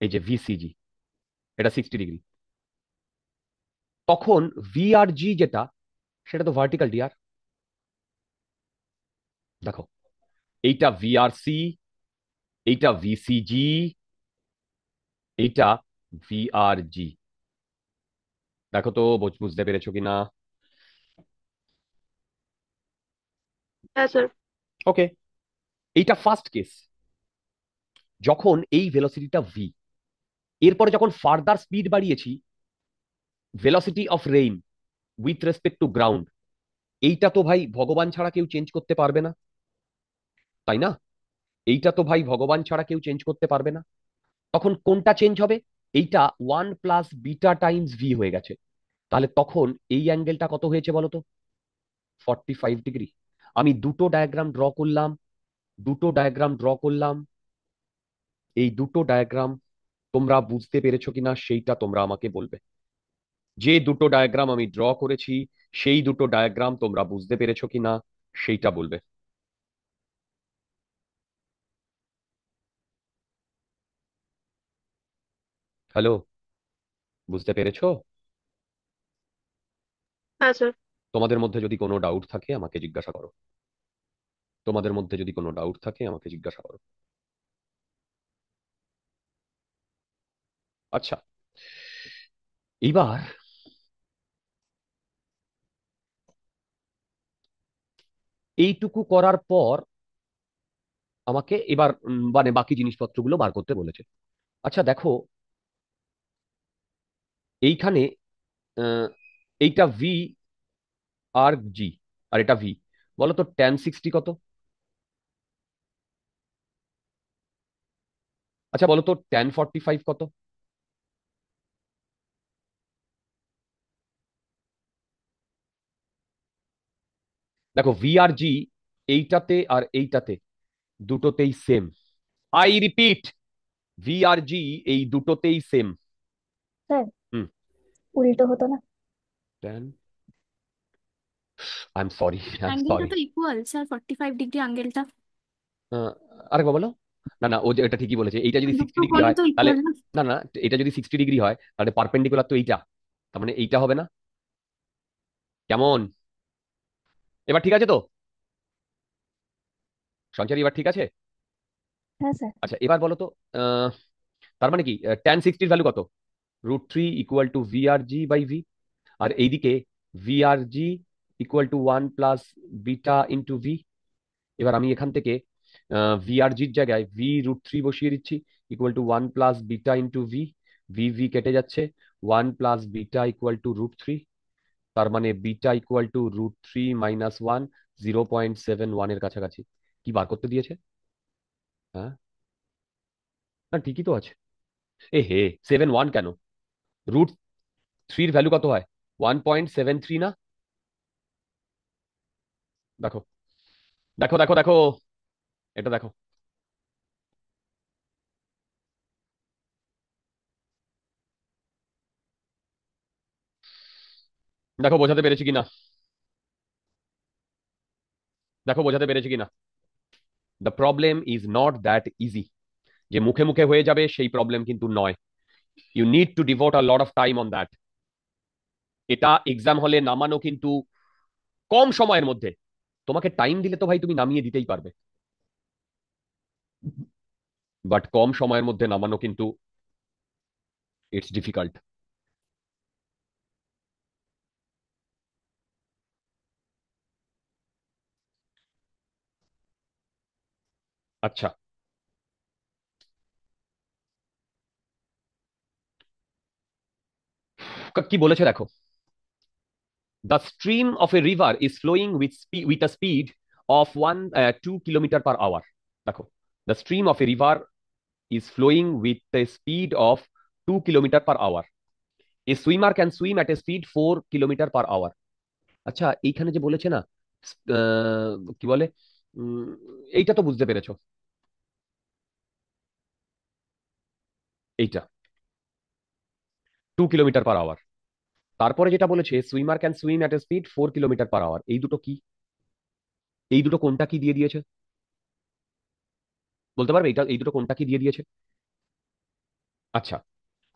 এই যে ভিসিজি, এটা 60 ডিগ্রি, তখন ভিআরজি যেটা, সেটা তো ভার্টিক্যাল ডিয়ার। দেখো এইটা ভিআরসি, এইটা ভিসিজি, এইটা ভিআরজি, দেখো তো বুঝতে পেরেছো কিনা? হ্যাঁ স্যার। ওকে, এইটা ফার্স্ট কেস, যখন এই ভেলোসিটিটা ভি, এরপরে যখন ফার্দার স্পিড বাড়িয়েছি, velocity of rain with respect to ground, এইটা তো ভাই ভগবান ছাড়া কেউ চেঞ্জ করতে পারবে না, তাই না? এইটা তো ভাই ভগবান ছাড়া কেউ চেঞ্জ করতে পারবে না। তখন কোনটা চেঞ্জ হবে? এইটা 1 প্লাস বিটা টাইমস ভি হয়ে গেছে, তাহলে তখন এই অ্যাঙ্গেলটা কত হয়েছে বলো তো? 45 ডিগ্রি। আমি দুটো ডায়াগ্রাম ড্র করলাম, দুটো ডায়াগ্রাম ড্র করলাম, এই দুটো ডায়াগ্রাম তোমরা বুঝতে পেরেছো কিনা সেইটা তোমরা আমাকে বলবে। যে দুটো ডায়াগ্রাম আমি ড্র করেছি, সেই দুটো ডায়াগ্রাম তোমরা বুঝতে পেরেছো কিনা সেইটা বলবে। হ্যালো, বুঝতে পেরেছো? হ্যাঁ স্যার। তোমাদের মধ্যে যদি কোনো ডাউট থাকে আমাকে জিজ্ঞাসা করো, তোমাদের মধ্যে যদি কোনো ডাউট থাকে আমাকে জিজ্ঞাসা করো। আচ্ছা, এবার এইটুকু করার পর আমাকে এবার মানে বাকি জিনিসপত্রগুলো বার করতে বলেছে। আচ্ছা দেখো, এইখানে আহ, এইটা ভি আর জি, আর এটা ভি। বলো তো tan 60 কত? আচ্ছা বলো তো tan 45 কত? দেখো ভি আর জি এইটাতে আর এইটাতে দুটোতেই same. I repeat, V R G এই দুটোতেই সেম। Sir hmm. উল্টো হতো না? tan, I am sorry, I am অ্যাঙ্গেলটা সরি। তো ইকুয়াল স্যার, 45 ডিগ্রি অ্যাঙ্গেলটা। আরেকবার বলো। না না, ও যে এটা ঠিকই বলেছে, এইটা যদি সিক্সটি দুটো ডিগ্রি কোণই হয় তো তাহলে, ইকুয়াল না? না না, এটা যদি 60 ডিগ্রি হয় তাহলে পারপেন্ডিকুলার তো এইটা, তার মানে এইটা হবে না? কেমন? এবার ঠিক আছে তো? সঞ্চারী এবার ঠিক আছে? হ্যাঁ স্যার। আচ্ছা এবার বলো তো, আহ, তার মানে কি tan 60 ভ্যালু কত? √3 equal to V R G by V. আর এইদিকে V R G equal to 1 + β × V. এবার আমি এখান থেকে ভি আর জির জায়গায় v√3 বসিয়ে দিচ্ছি, equal to 1 + β × V. V V কেটে যাচ্ছে, 1 + β ইকুয়াল টু √3। তার মানে বিটা ইকুয়াল টু √3 - 1, 0.71 এর কাছাকাছি। কি বার করতে দিয়েছে? হ্যাঁ, না ঠিকই তো আছে। এ হে, 71 কেন? √3 ভ্যালু কত হয়? 1.73 না? দেখো দেখো দেখো দেখো, এটা দেখো। দেখো বোঝাতে পেরেছি কিনা, দেখো বোঝাতে পেরেছি কিনা। The problem is not that easy. যে মুখে মুখে হয়ে যাবে সেই প্রবলেম কিন্তু নয়। You need to devote a lot of time on that. এটা এক্সাম হলে নামানো কিন্তু কম সময়ের মধ্যে। তোমাকে টাইম দিলে তো ভাই তুমি নামিয়ে দিতেই পারবে, বাট কম সময়ের মধ্যে নামানো কিন্তু ইটস ডিফিকাল্ট। আচ্ছা, কি বলেছে দেখো। The stream of a river is flowing with a speed of 2 kilometre per hour. দেখো, the stream of a river is flowing with a speed of 2 kilometre per hour. A swimmer can swim at a speed 4 kilometre per hour. আচ্ছা এইখানে যে বলেছে না, কি বলে, উম, এইটা তো বুঝতে পেরেছো, এইটা 2 কিলোমিটার পার আওয়ার। তারপরে যেটা বলেছে swimmer can swim at a speed 4 kilometre per hour, এই দুটো কি? এই দুটো কোনটা কি দিয়ে দিয়েছে? বলতে পারবে এই দুটো কোনটা কি দিয়ে দিয়েছে? আচ্ছা,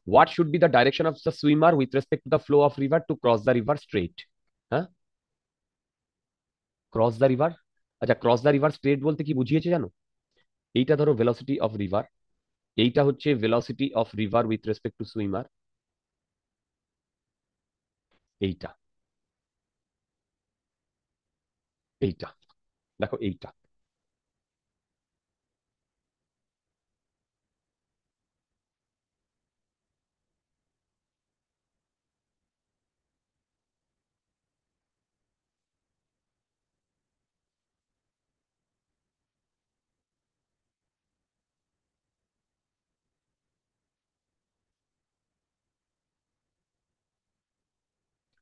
what should be the direction of the swimmer with respect to the flow of river to cross the river straight? হ্যাঁ, ক্রস দ্য রিভার। আচ্ছা ক্রস দ্য রিভার স্ট্রেট বলতে কি বুঝিয়েছে জানো? এইটা ধরো ভেলোসিটি অফ রিভার, এইটা হচ্ছে velocity of river with respect to swimmer, এইটা, এইটা, দেখো এইটা।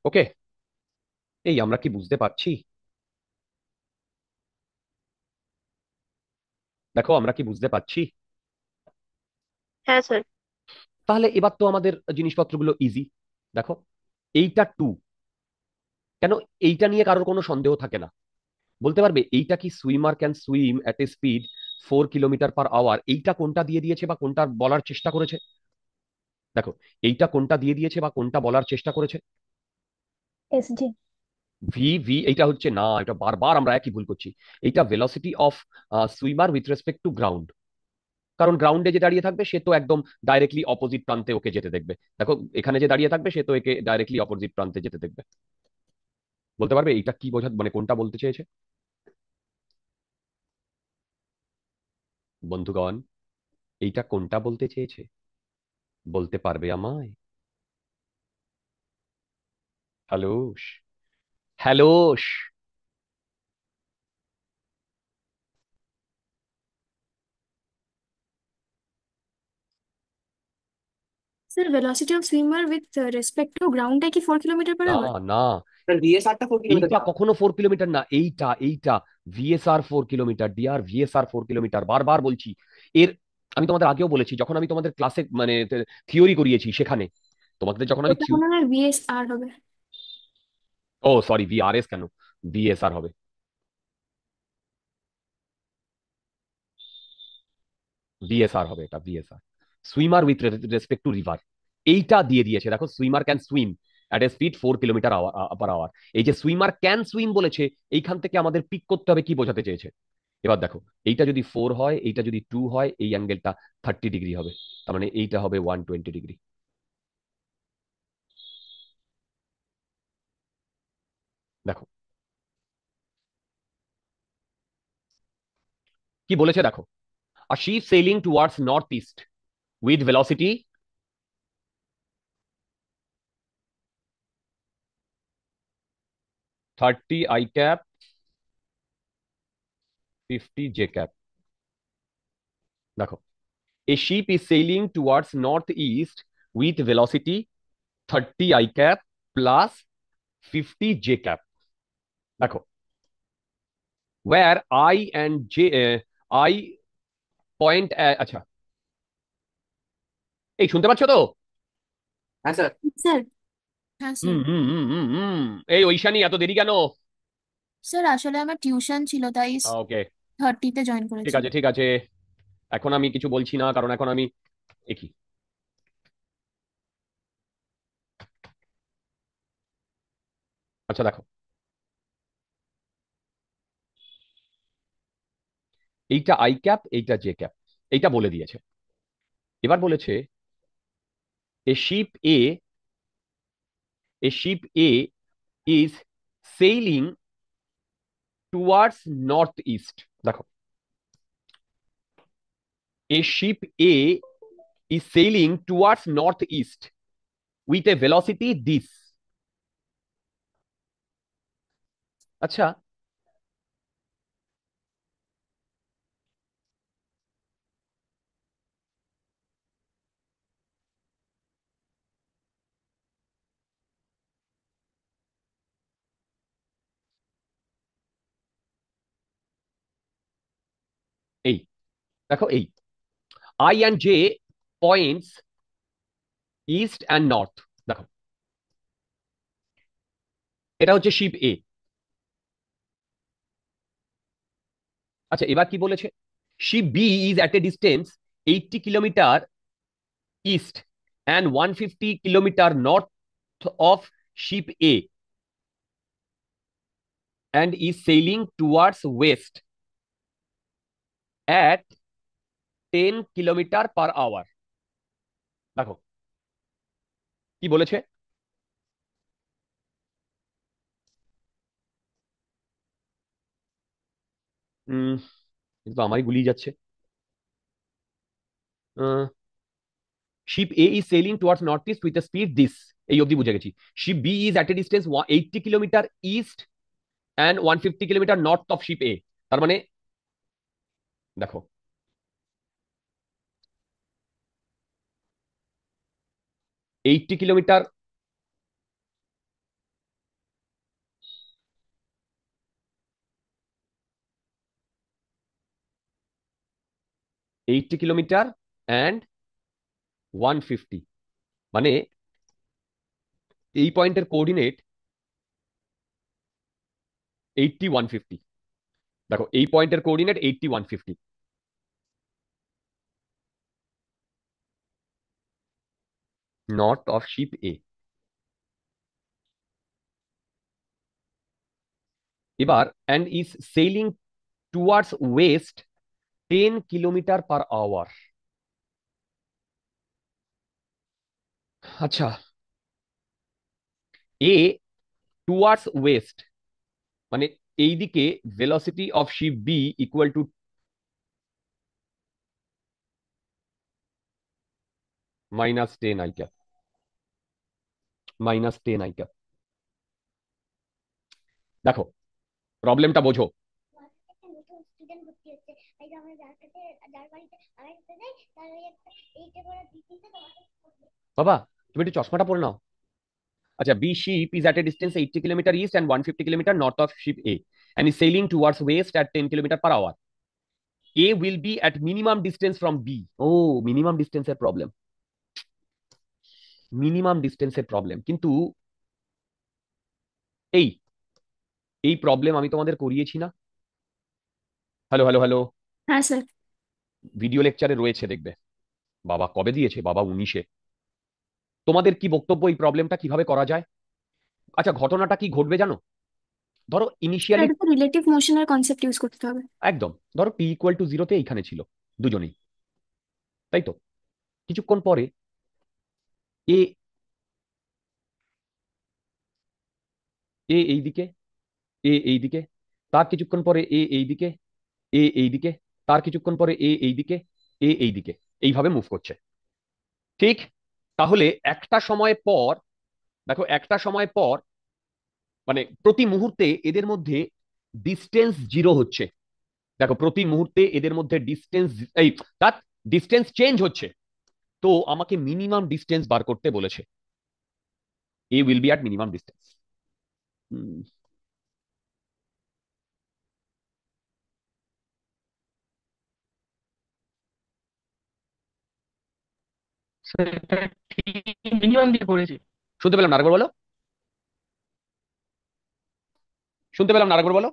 ওকে, এই আমরা কি বুঝতে পারছি? দেখো আমরা কি বুঝতে পারছি? হ্যাঁ স্যার। তাহলে এবার তো আমাদের জিনিসপত্রগুলো ইজি। দেখো এইটা 2, কেন এইটা নিয়ে কারোর কোনো সন্দেহ থাকে না? বলতে পারবে এইটা কি swimmer can swim at a speed 4 kilometre per hour, এইটা কোনটা দিয়ে দিয়েছে বা কোনটা বলার চেষ্টা করেছে? দেখো এইটা কোনটা দিয়ে দিয়েছে বা কোনটা বলার চেষ্টা করেছে? এসজি। ভি ভি এইটা হচ্ছে না, এটা বারবার আমরা একই ভুল করছি। এইটা velocity of swimmer with respect to ground. কারণ গ্রাউন্ডে যে দাঁড়িয়ে থাকবে সে তো একদম ডাইরেক্টলি অপোজিট প্রান্তে ওকে যেতে দেখবে। দেখো এখানে যে দাঁড়িয়ে থাকবে সে তো একে ডাইরেক্টলি অপোজিট প্রান্তে যেতে দেখবে। বলতে পারবে এইটা কি বোঝা, মানে কোনটা বলতে চেয়েছে? বন্ধুগণ, এইটা কোনটা বলতে চেয়েছে? বলতে পারবে আমায়? Hellos, hellos. Sir velocity of swimmer with respect to গ্রাউন্ডটা কি 4 কিলোমিটার পার না আওয়ার? না, স্যার ভিএসআরটা 4 কিলোমিটার এইটা না। কখনো 4 কিলোমিটার না, এইটা এইটা V S R 4 kilometre, dear, V S R 4 kilometre, বারবার বলছি। এর আমি তোমাদের আগেও বলেছি, যখন আমি তোমাদের ক্লাসে মানে থিওরি করিয়েছি সেখানে, তোমাদের যখন আমি ওটা মনে হয় ভিএসআর হবে। ও সরি, ভিআরএস কেন, ভিএসআর হবে। ভিএসআর হবে, এটা VSR, swimmer with respect to river. এইটা দিয়ে দিয়েছে, দেখো, swimmer can swim at a speed 4 kilometre per hour. এই যে সুইমার ক্যান সুইম বলেছে, এইখান থেকে আমাদের পিক করতে হবে কি বোঝাতে চেয়েছে। এবার দেখো, এইটা যদি 4 হয়, এইটা যদি 2 হয়, এই অ্যাঙ্গেলটা 30 ডিগ্রি হবে, তার মানে এইটা হবে 120 ডিগ্রি। দেখো কি বলেছে, দেখো, a ship sailing towards northeast with velocity 30 I cap 50 J cap। দেখো, a ship is sailing towards northeast with velocity 30 I cap plus 50 J cap। দেখো, where I and J I point আচ্ছা, এই শুনতে পাচ্ছ তো? হ্যাঁ স্যার। স্যার হ্যাঁ স্যার। এই ঐশানী, এত দেরি কেন? স্যার আসলে আমার টিউশন ছিল তাই ওকে, 30তে জয়েন ঠিক করেছি। আছে ঠিক আছে, এখন আমি কিছু বলছি না, কারণ এখন আমি কি, আচ্ছা দেখো, এইটা আই ক্যাপ, এইটা জে ক্যাপ, এইটা বলে দিয়েছে। এবার বলেছে a ship A is sailing towards north east. দেখো, a ship A is sailing towards north east with a velocity this. আচ্ছা, এই দেখো, এই I and J points east and north. দেখো, এটা হচ্ছে শিপ এ। আচ্ছা, এবার কি বলেছে, ship B is at a distance 80 kilometre east and 150 kilometer north of ship A and is sailing towards west at 10 kilometre per hour. দেখো কি বলেছে, কিন্তু আমারই গুলিয়ে যাচ্ছে। Ship A is sailing towards north east with speed this, এই অবধি বুঝে গেছি। Ship B is at a distance 80 kilometre east and 150 kilometre north of ship A. তার মানে দেখো, এইটটি কিলোমিটার, অ্যান্ড 150, মানে এই পয়েন্টের কোঅর্ডিনেট 150। দেখো, এই পয়েন্টের coordinate 150 north of ship A. এবার and is sailing towards west 10 kilometre per hour. আচ্ছা, এ টুয়ার্ডস ওয়েস্ট মানে এইদিকে velocity of ship B equal to -10 i cap, -10 i cap। দেখো প্রবলেমটা বোঝো। বাবা তুমি একটু চশমাটা পরে নাও। আচ্ছা, B ship is at a distance 80 kilometre east and 150 kilometre north of ship A and is sailing towards west at 10 kilometre per hour. A will be at minimum distance from B. ও মিনিমাম ডিস্টেন্সের প্রবলেম, মিনিমাম ডিস্টেন্সের প্রবলেম। কিন্তু এই এই প্রবলেম আমি তোমাদের করিয়েছি না? হ্যালো হ্যালো হ্যালো, হ্যাঁ স্যার। ভিডিও লেকচারে রয়েছে দেখবে। বাবা কবে দিয়েছে? বাবা 19-এ। তোমাদের কি বক্তব্য এই প্রবলেমটা কিভাবে করা যায়? আচ্ছা ঘটনাটা কি ঘটবে জানো? ধরো স্যার ইনিশিয়ালি এটা তো রিলেটিভ মোশনের কনসেপ্ট ইউজ করতে হবে। একদম, ধরো টি ইকুয়াল টু জিরোতে এইখানে ছিল দুজনেই, তাই তো? কিছুক্ষণ পরে এ এ এইদিকে, এ এইদিকে, তার কিছুক্ষণ পরে এ এইদিকে, এ এইদিকে, তার কিছুক্ষণ পরে এ এইদিকে, এ এইদিকে, এইভাবে মুভ করছে। ঠিক? তাহলে একটা সময় পর, দেখো একটা সময় পর মানে প্রতি মুহূর্তে এদের মধ্যে ডিস্টেন্স জিরো হচ্ছে। দেখো প্রতি মুহূর্তে এদের মধ্যে ডিস্টেন্স এই তার ডিস্টেন্স চেঞ্জ হচ্ছে। তো আমাকে মিনিমাম ডিস্টেন্স বার করতে বলেছে। A will be at minimum distance. সেটা ঠিক মিনিমাম দিয়ে করেছি। শুনতে পেলাম না, আরেকবার বলো। শুনতে পেলাম না, আরেকবার বলো।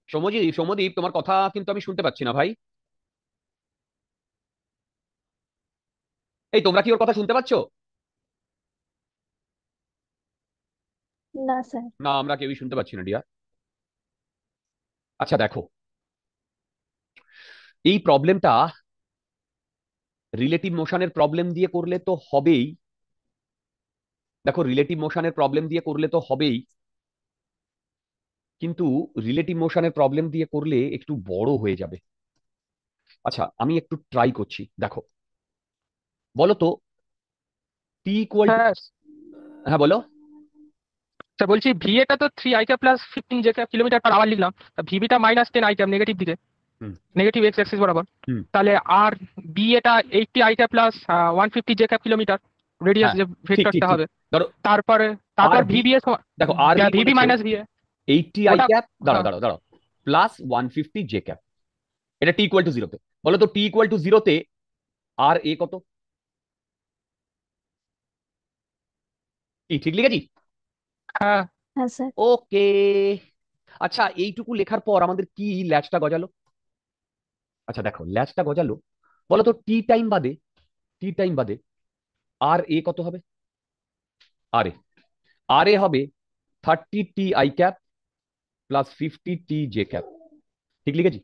সৌম্যজিৎ, সৌম্যদীপ তোমার কথা কিন্তু আমি শুনতে পাচ্ছি না ভাই। এই তোমরা কি ওর কথা শুনতে পাচ্ছ? না স্যার। না আমরা কেউই শুনতে পাচ্ছি না ডিয়া। আচ্ছা দেখো, এই প্রবলেমটা রিলেটিভ মোশনের প্রবলেম দিয়ে করলে তো হবেই। দেখো রিলেটিভ মোশনের প্রবলেম দিয়ে করলে তো হবেই, কিন্তু রিলেটিভ মোশনের প্রবলেম দিয়ে করলে একটু বড় হয়ে যাবে। আচ্ছা আমি একটু ট্রাই করছি। দেখো বলো তো টি ইকুয়াল টু, হ্যাঁ হ্যাঁ বলো। স্যার, বলছি ভিএটা তো 3 i plus 15 j kilometre per hour লিখলাম, ভিবিটা -10 i নেগেটিভ দিকে, হুম নেগেটিভ এক্স অ্যাক্সিস বরাবর। হুম তাহলে আর বি এটা 80 i plus 150 J kilometre radius হ্যাঁ যে ঠিক ঠিক ভেক্টরটা ঠিক। হবে। ধরো তারপরে আর তারপর বি, ভিবিএস, দেখো আর বি ভিবি বলেছে মাইনাস ভিএ 80 আই ওটা। ক্যাপ, দাঁড়াও হ্যাঁ দাঁড়াও দাঁড়াও, প্লাস 150 জে ক্যাপ। এটা টি ইকুয়াল টু জিরোতে। বলো তো টি ইকুয়াল টু জিরোতে আর এ কত? কি ঠিক লিখেছি? হ্যাঁ হ্যাঁ স্যার। ওকে। আচ্ছা এইটুকু লেখার পর আমাদের কি ল্যাচটা গজালো? আচ্ছা দেখো ল্যাচটা গজালো। বলো তো টি টাইম বাদে, টি টাইম বাদে আর এ কত হবে? আর এ, আর এ হবে 30 T I cap plus 50 T J cap. ঠিক লিখেছি?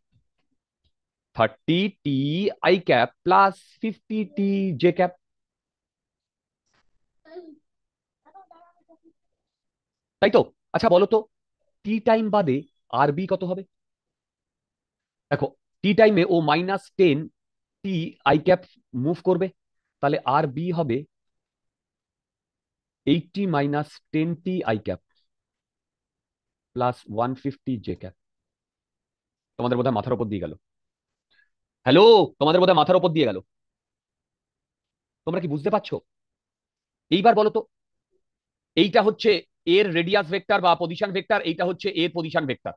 30 T I cap plus 50 T J cap. তাই তো? আচ্ছা বলো তো টি টাইম বাদে আর বি কত হবে? দেখো টি টাইমে ও -10 টি আই ক্যাপ মুভ করবে, তাহলে আর বি হবে 80 - 10 T I cap plus 150 J cap. তোমাদের বোধহয় মাথার উপর দিয়ে গেল। হ্যালো, তোমাদের বোধহয় মাথার উপর দিয়ে গেল। তোমরা কি বুঝতে পারছো? এইবার বলো তো এইটা হচ্ছে এর রেডিয়াস ভেক্টর বা পজিশন ভেক্টর, এইটা হচ্ছে এর পজিশন ভেক্টর।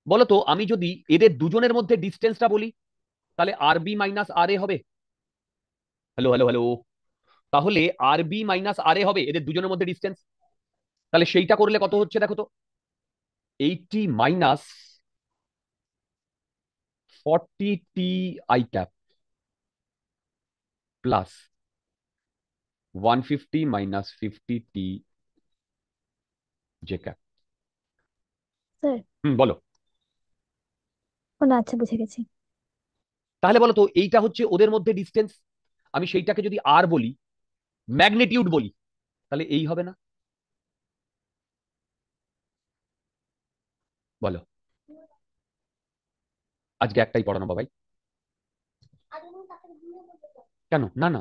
বলো তো আমি যদি এদের দুজনের মধ্যে ডিস্টেন্সটা বলি, তাহলে আর বি মাইনাস আর এ হবে। হ্যালো হ্যালো হ্যালো, তাহলে আর বি মাইনাস আর এ হবে এদের দুজনের মধ্যে ডিস্টেন্স। তাহলে সেইটা করলে কত হচ্ছে দেখো তো, 80 - 40 T I cap plus 150 - 50 T J cap. Sir. বলো। ও না, আচ্ছা বুঝে গেছি। তাহলে বলো তো এইটা হচ্ছে ওদের মধ্যে ডিস্টেন্স, আমি সেইটাকে যদি আর বলি, ম্যাগনিটিউড বলি, তাহলে এই হবে না? বলো। আজকে একটাই পড়ানো বাবাই। কেন? না না,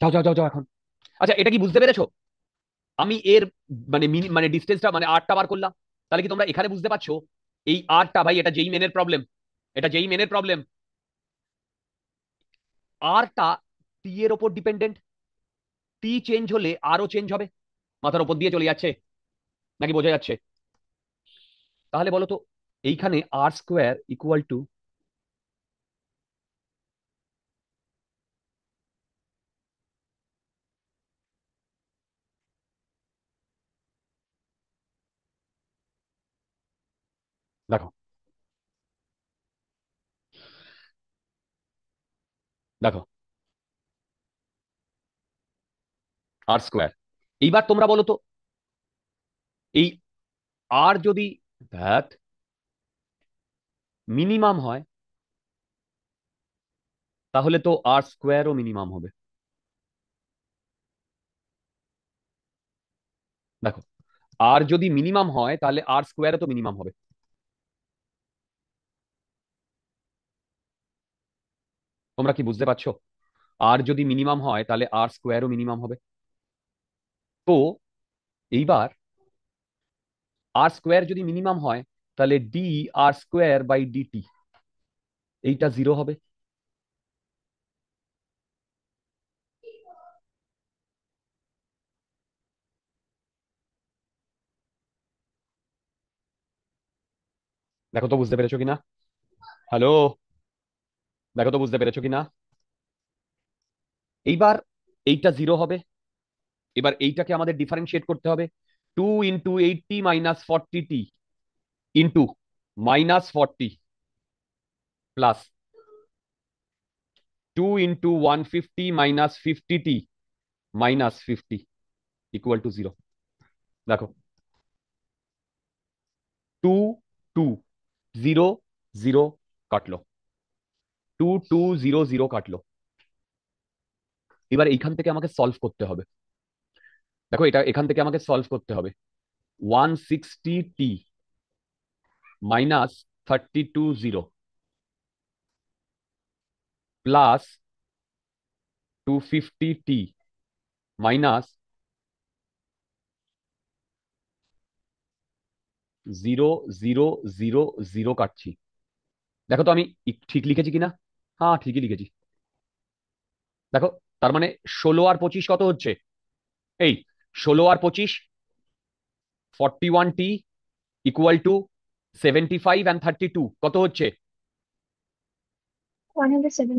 যাও যাও যাও যাও এখন। আচ্ছা, এটা কি বুঝতে পেরেছো? আমি এর মানে ডিস্টেন্সটা মানে আরটা বার করলাম। তাহলে কি তোমরা এখানে বুঝতে পারছো? এই আরটা ভাই, এটা যেই মেনের প্রবলেম, এটা যেই মেনের প্রবলেম। আরটা টি এর ওপর ডিপেন্ডেন্ট। টি চেঞ্জ হলে আরও চেঞ্জ হবে, মাথার ওপর দিয়ে চলে যাচ্ছে, নাকি বোঝা যাচ্ছে? তাহলে বলো তো, এইখানে আর স্কোয়ার ইকুয়াল টু, দেখো দেখো, আর স্কোয়ার। এইবার তোমরা বলো তো, এই আর যদি দ্যাট মিনিমাম হয়, তাহলে তো আর স্কোয়ারও মিনিমাম হবে। দেখো, আর যদি মিনিমাম হয় তাহলে আর স্কোয়ারও তো মিনিমাম হবে। তোমরা কি বুঝতে পারছো? আর যদি মিনিমাম হয় তাহলে আর স্কোয়ারও মিনিমাম হবে। তো এইবার আর স্কোয়ার যদি মিনিমাম হয়, তাহলে d r square by dt এইটা জিরো হবে। দেখো তো বুঝতে পেরেছো কিনা? হ্যালো, দেখো তো বুঝতে পেরেছো কিনা? এইবার এইটা জিরো হবে। এবার এইটাকে আমাদের ডিফারেন্সিয়েট করতে হবে। 2 × 80 - 40t into -40 plus 2 × 150 - 50t -50 equal to zero. দেখো, 2 2 0 0 কাটলো, 2 2 0 0 কাটলো। এবার এইখান থেকে আমাকে সলভ করতে হবে। দেখো, এটা এখান থেকে আমাকে সলভ করতে হবে। 160t -32 0 প্লাস 250t মাইনাস 0 0 0 0 কাটছি। দেখো তো আমি ঠিক লিখেছি কিনা? হ্যাঁ, ঠিকই লিখেছি। দেখো, তার মানে 16 আর 25 কত হচ্ছে? এই 16 আর 25, 41t ইকুয়াল টু 75 and 32 কত হচ্ছে? 107।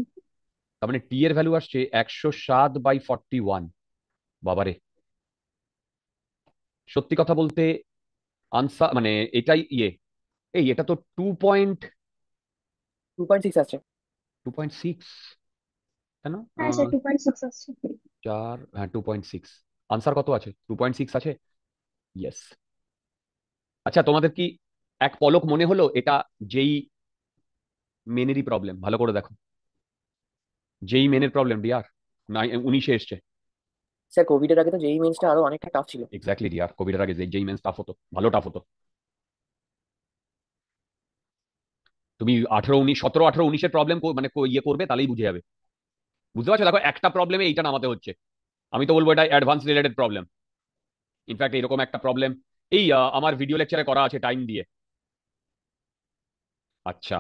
তার মানে টি এর ভ্যালু আসছে 107/41। বাবারে, সত্যি কথা বলতে আনসার মানে এটাই এটা তো 2.6 আসছে। 2.6, তাই না? হ্যাঁ স্যার 2.6 আসছে। 4, হ্যাঁ 2.6। আনসার কত আছে? 2.6 আছে। ইয়েস। আচ্ছা, তোমাদের কি এক পলক মনে হলো এটা যেই মেনেরই প্রবলেম? ভালো করে দেখো, যেই মেনের প্রবলেম ডিয়ার, 19-এ এসছে। স্যার কোভিডের আগে তো যেই মেন্সটা আরো অনেকটা টাফ ছিল। এক্স্যাক্টলি ডিয়ার, কোভিডের আগে যেই মেন্স টাফ হতো, ভালো টাফ হতো। তুমি 18 19 17 18 19-এর প্রবলেম মানে করবে, তাহলেই বুঝে যাবে। বুঝতে পারছো? দেখো, একটা প্রবলেমে এইটা নামাতে হচ্ছে। আমি তো বলবো এটা অ্যাডভান্স রিলেটেড প্রবলেম। ইনফ্যাক্ট এরকম একটা প্রবলেম এই আমার ভিডিও লেকচারে করা আছে টাইম দিয়ে। আচ্ছা,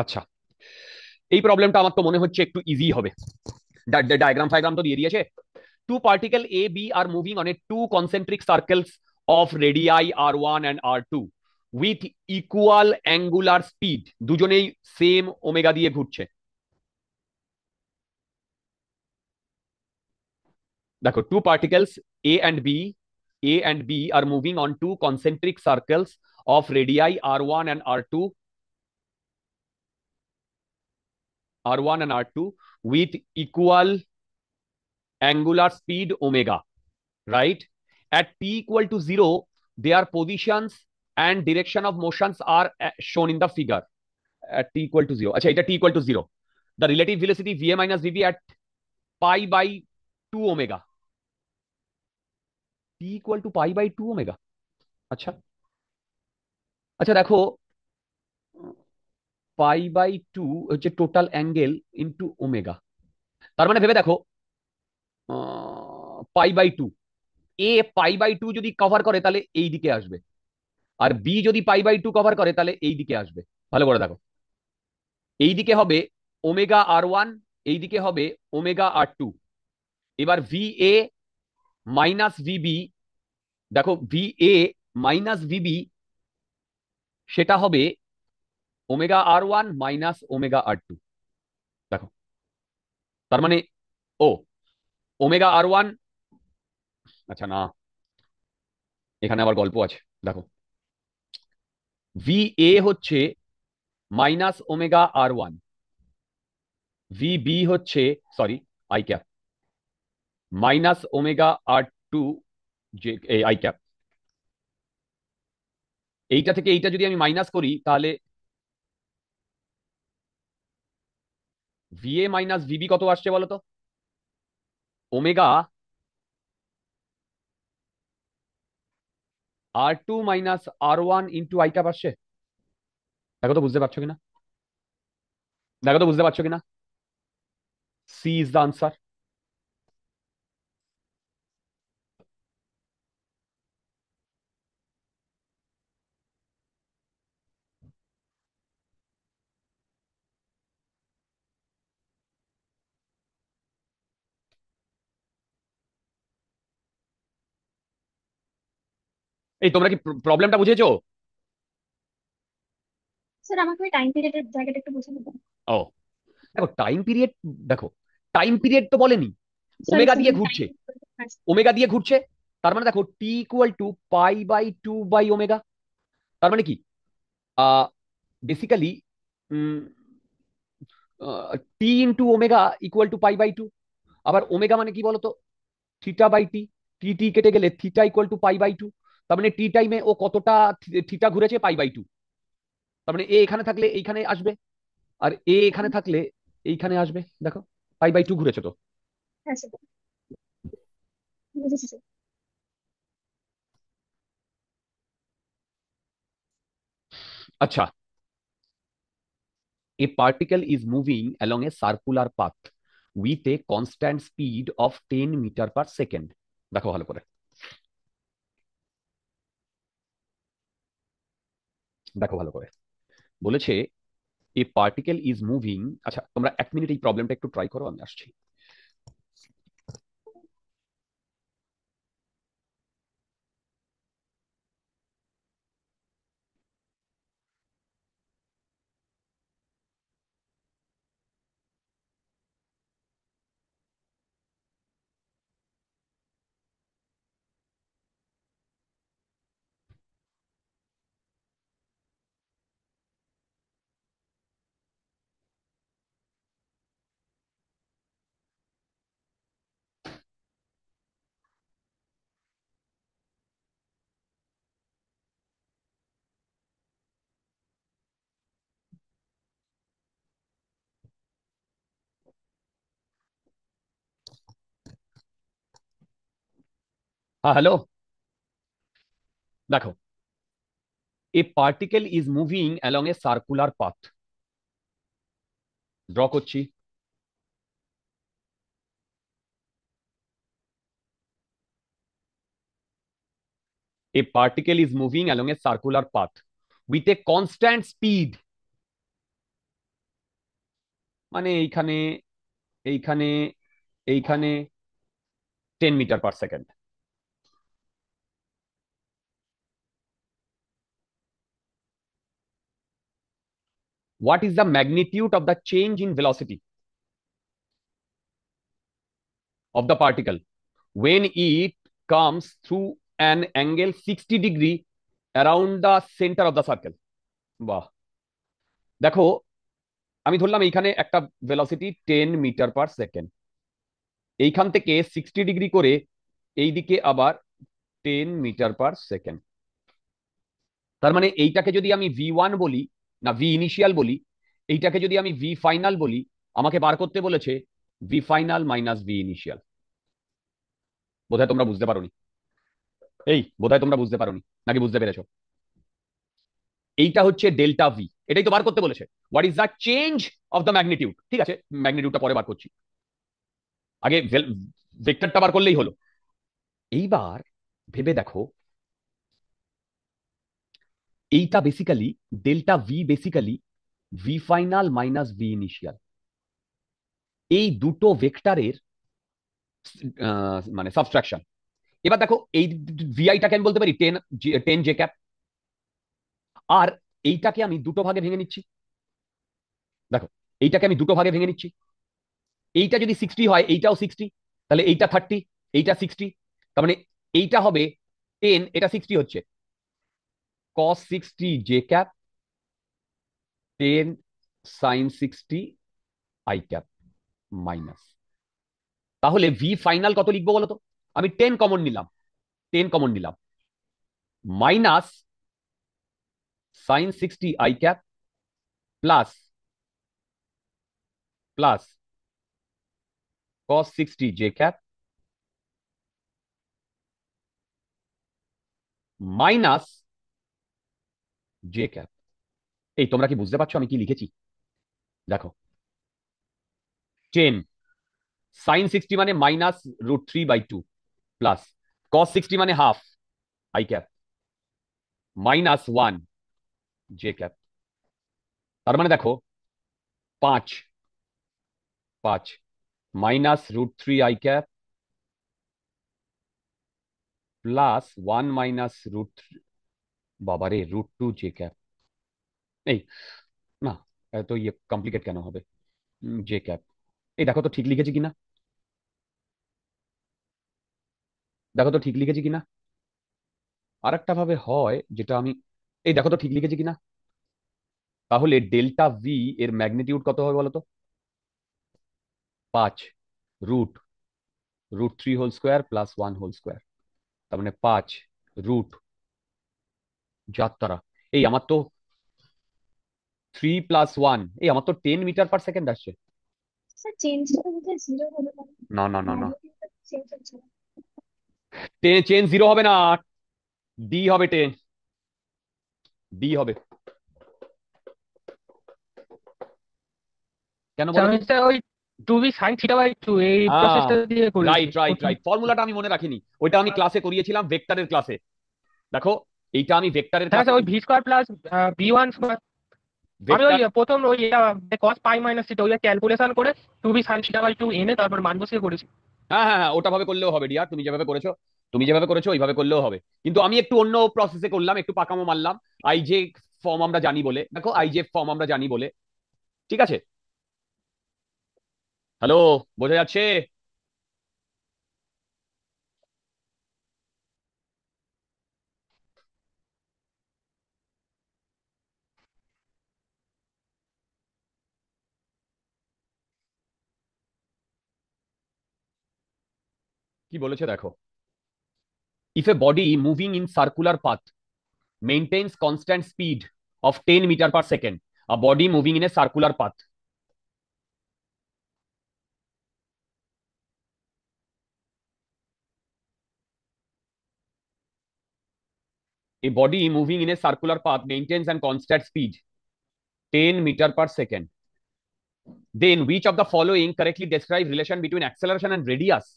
আচ্ছা, এই প্রবলেমটা আমার তো মনে হচ্ছে একটু ইজি হবে। ডায়াগ্রাম ফায়াগ্রাম তো দিয়ে দিয়েছে। Two particle A, B are moving on a two concentric circles of radii R1 and R2 with equal angular speed. দুজনেই সেম ওমেগা দিয়ে ঘুরছে। দেখো, two particles A and B are moving on two concentric circles of radii R1 and R2 with equal angular speed omega, right? At t equal to 0, their positions and direction of motions are shown in the figure. At t equal to 0, আচ্ছা, এটা t equal to 0, the relative velocity va minus vb at pi by 2 omega, t equal to pi by two omega. আচ্ছা আচ্ছা দেখো, পাই বাই টু হচ্ছে টোটাল অ্যাঙ্গেল ইন্টু ওমেগা। তার মানে ভেবে দেখো, পাই বাই টু, এ পাই বাই টু যদি কভার করে তাহলে এই দিকে আসবে, আর বি যদি পাই বাই টু কভার করে তাহলে এই দিকে আসবে। ভালো করে দেখো, এই দিকে হবে ওমেগা আর ওয়ান, এই দিকে হবে ওমেগা আর টু। এবার ভি এ মাইনাস ভিবি, দেখো ভি এ মাইনাস ভিবি সেটা হবে omega r one minus omega r two. দেখো তার মানে ও ওমেগা আর ওয়ান, আচ্ছা না, এখানে আবার গল্প আছে। দেখো ভি এ হচ্ছে minus omega r one, v B হচ্ছে, sorry, i cap minus omega r two, যে আই ক্যাপ। এইটা থেকে এইটা যদি আমি মাইনাস করি তাহলে ভিএ মাইনাস ভিবি কত আসছে বলো তো? Omega r two minus r one into i cap আসছে। দেখো তো বুঝতে পারছো কিনা, দেখো তো বুঝতে পারছো কিনা? C is the answer. এই তোমরা কি প্রবলেমটা বুঝেছো? স্যার আমাকে ওই টাইম পিরিয়ডের জায়গাটা একটু বুঝে দেবেন। ও দেখো টাইম পিরিয়ড, দেখো টাইম পিরিয়ড তো বলেনি, সরি ওমেগা স্যার, দিয়ে টাইম ঘুরছে, ওমেগা দিয়ে ঘুরছে। তার মানে দেখো T equal to pi by two by omega. তার মানে কি, basically T into omega equal to pi by two. আবার ওমেগা মানে কি বলতো, theta by T, T t কেটে গেলে theta equal to pi by two. তার মানে টি টাইমে ও কতটা থিটা ঘুরেছে, পাই বাই টু। তার মানে এ এখানে থাকলে এইখানে আসবে, আর এ এখানে থাকলে এইখানে আসবে। দেখো পাই বাই টু ঘুরেছে তো। হ্যাঁ স্যার, বুঝেছি স্যার। আচ্ছা, a particle is moving along a circular path with a constant speed of 10 meter per second. দেখো ভালো করে, দেখো ভালো করে বলেছে এ পার্টিকেল ইজ মুভিং। আচ্ছা তোমরা এক মিনিট এই প্রবলেমটা একটু ট্রাই করো, আমি আসছি। হ্যাঁ হ্যালো, দেখো a particle is moving along a circular path, draw করছি। A particle is moving along a circular path with a constant speed, মানে এইখানে এইখানে এইখানে 10 metre per second. What is the magnitude of the change in velocity of the particle when it comes through an angle 60 degree around the center of the circle? বাহ, দেখো আমি ধরলাম এইখানে একটা ভেলোসিটি 10 মিটার পার সেকেন্ড, এইখান থেকে 60 ডিগ্রি করে এইদিকে আবার 10 মিটার পার সেকেন্ড। তার মানে এইটাকে যদি আমি ভি ওয়ান বলি, না ভি ইনিশিয়াল বলি, এইটাকে যদি আমি ভি ফাইনাল বলি, আমাকে বার করতে বলেছে V final minus V initial. বোধহয় তোমরা বুঝতে পারোনি। এই বোধহয় তোমরা বুঝতে পারোনি, নাকি বুঝতে পেরেছো? এইটা হচ্ছে ডেল্টা ভি, এটাই তো বার করতে বলেছে। What is the change of the magnitude? ঠিক আছে, ম্যাগনিটিউডটা পরে বার করছি, আগে ভেক্টরটা বার করলেই হলো। এইবার ভেবে দেখো, এইটা basically delta V, basically V final minus V initial, এই দুটো ভেক্টরের মানে সাবট্রাকশন। এবার দেখো এই ভিআইটাকে আমি বলতে পারি 10 জে ক্যাপ, আর এইটাকে আমি দুটো ভাগে ভেঙে নিচ্ছি। দেখো এইটাকে আমি দুটো ভাগে ভেঙে নিচ্ছি, এইটা যদি 60 হয় এইটাও 60, তাহলে এইটা 30, এইটা 60, তার মানে এইটা হবে 10, এটা 60 হচ্ছে cos 60 J cap 10 sin 60 I cap minus. তাহলে ভি ফাইনাল কত লিখবো বলো তো? আমি 10 কমন নিলাম, 10 কমন নিলাম, minus sin 60 I cap plus plus cos 60 J cap minus J cap. এই তোমরা কি বুঝতে পারছো আমি কি লিখেছি? দেখো 10 sin 60 মানে মাইনাস √3/2 প্লাস cos 60 মানে half I cap minus 1 J cap. তার মানে দেখো 5 5 minus √3 I cap plus 1 minus বাবারে √2 জে ক্যাপ। এই না, এত ইয়ে কমপ্লিকেট কেন হবে? জে ক্যাপ, এই দেখো তো ঠিক লিখেছি কিনা, দেখো তো ঠিক লিখেছি কিনা। আর একটা ভাবে হয় যেটা আমি, এই দেখো তো ঠিক লিখেছি কিনা। তাহলে ডেল্টা ভি এর ম্যাগনিটিউড কত হবে বলতো? 5 root √3 whole square plus 1 whole square, তার মানে 5 রুট যাত্রা। এই আমার তো 3 প্লাস 1, এই আমার তো 10 মিটার পার সেকেন্ড আসছে। স্যার চেঞ্জটা বোধহয় জিরো হলো না, না না না না, ম্যাগনিটিউড চেঞ্জ হচ্ছে না। চেন 0 হবে না, ডি হবে 10, ডি হবে। কেন বলো আমি তো? স্যার ওই 2b sin θ/2 এই প্রসেসটা দিয়ে করেছি রাইট রাইট প্রথম। রাইট, ফর্মুলাটা আমি মনে রাখিনি, ওইটা আমি ক্লাসে করিয়েছিলাম ভেক্টরের ক্লাসে। দেখো এইটা আমি ভেক্টরের হ্যাঁ ক্লাসে, স্যার ওই v² প্লাস b1 আমি ওই ভেক্টর, প্রথম ওই এটা cos π - θ ওই ক্যালকুলেশন করে 2b sin θ/2 এনে তারপর মান বসিয়ে করেছি। হ্যাঁ হ্যাঁ হ্যাঁ, ওটা ভাবে করলেও হবে ডিয়ার, তুমি যেভাবে করেছো, তুমি যেভাবে করেছো ওইভাবে করলেও হবে, কিন্তু আমি একটু অন্য প্রসেসে করলাম, একটু পাকামো মারলাম। আইজে ফর্ম আমরা জানি বলে, দেখো আইজে ফর্ম আমরা জানি বলে, ঠিক আছে? হ্যালো, বোঝা যাচ্ছে? কি বলেছে দেখো, if a body moving in circular path maintains constant speed of 10 meter per second, a body moving in a circular path, a body moving in a circular path maintains a constant speed 10 meter per second, then which of the following correctly describe relation between acceleration and radius?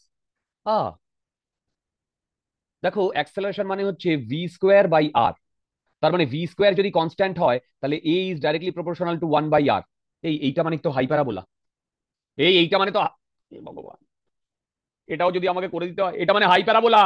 দেখো অ্যাক্সেলারেশন মানে হচ্ছে v²/r, তার মানে v² যদি কনস্ট্যান্ট হয় তাহলে a is directly proportional to 1/r। এইটা মানে তো হাইপারাবোলা, এইটা মানে তো, এ ভগবান, এটাও যদি আমাকে করে দিতে হয়, এটা মানে হাইপারাবোলা।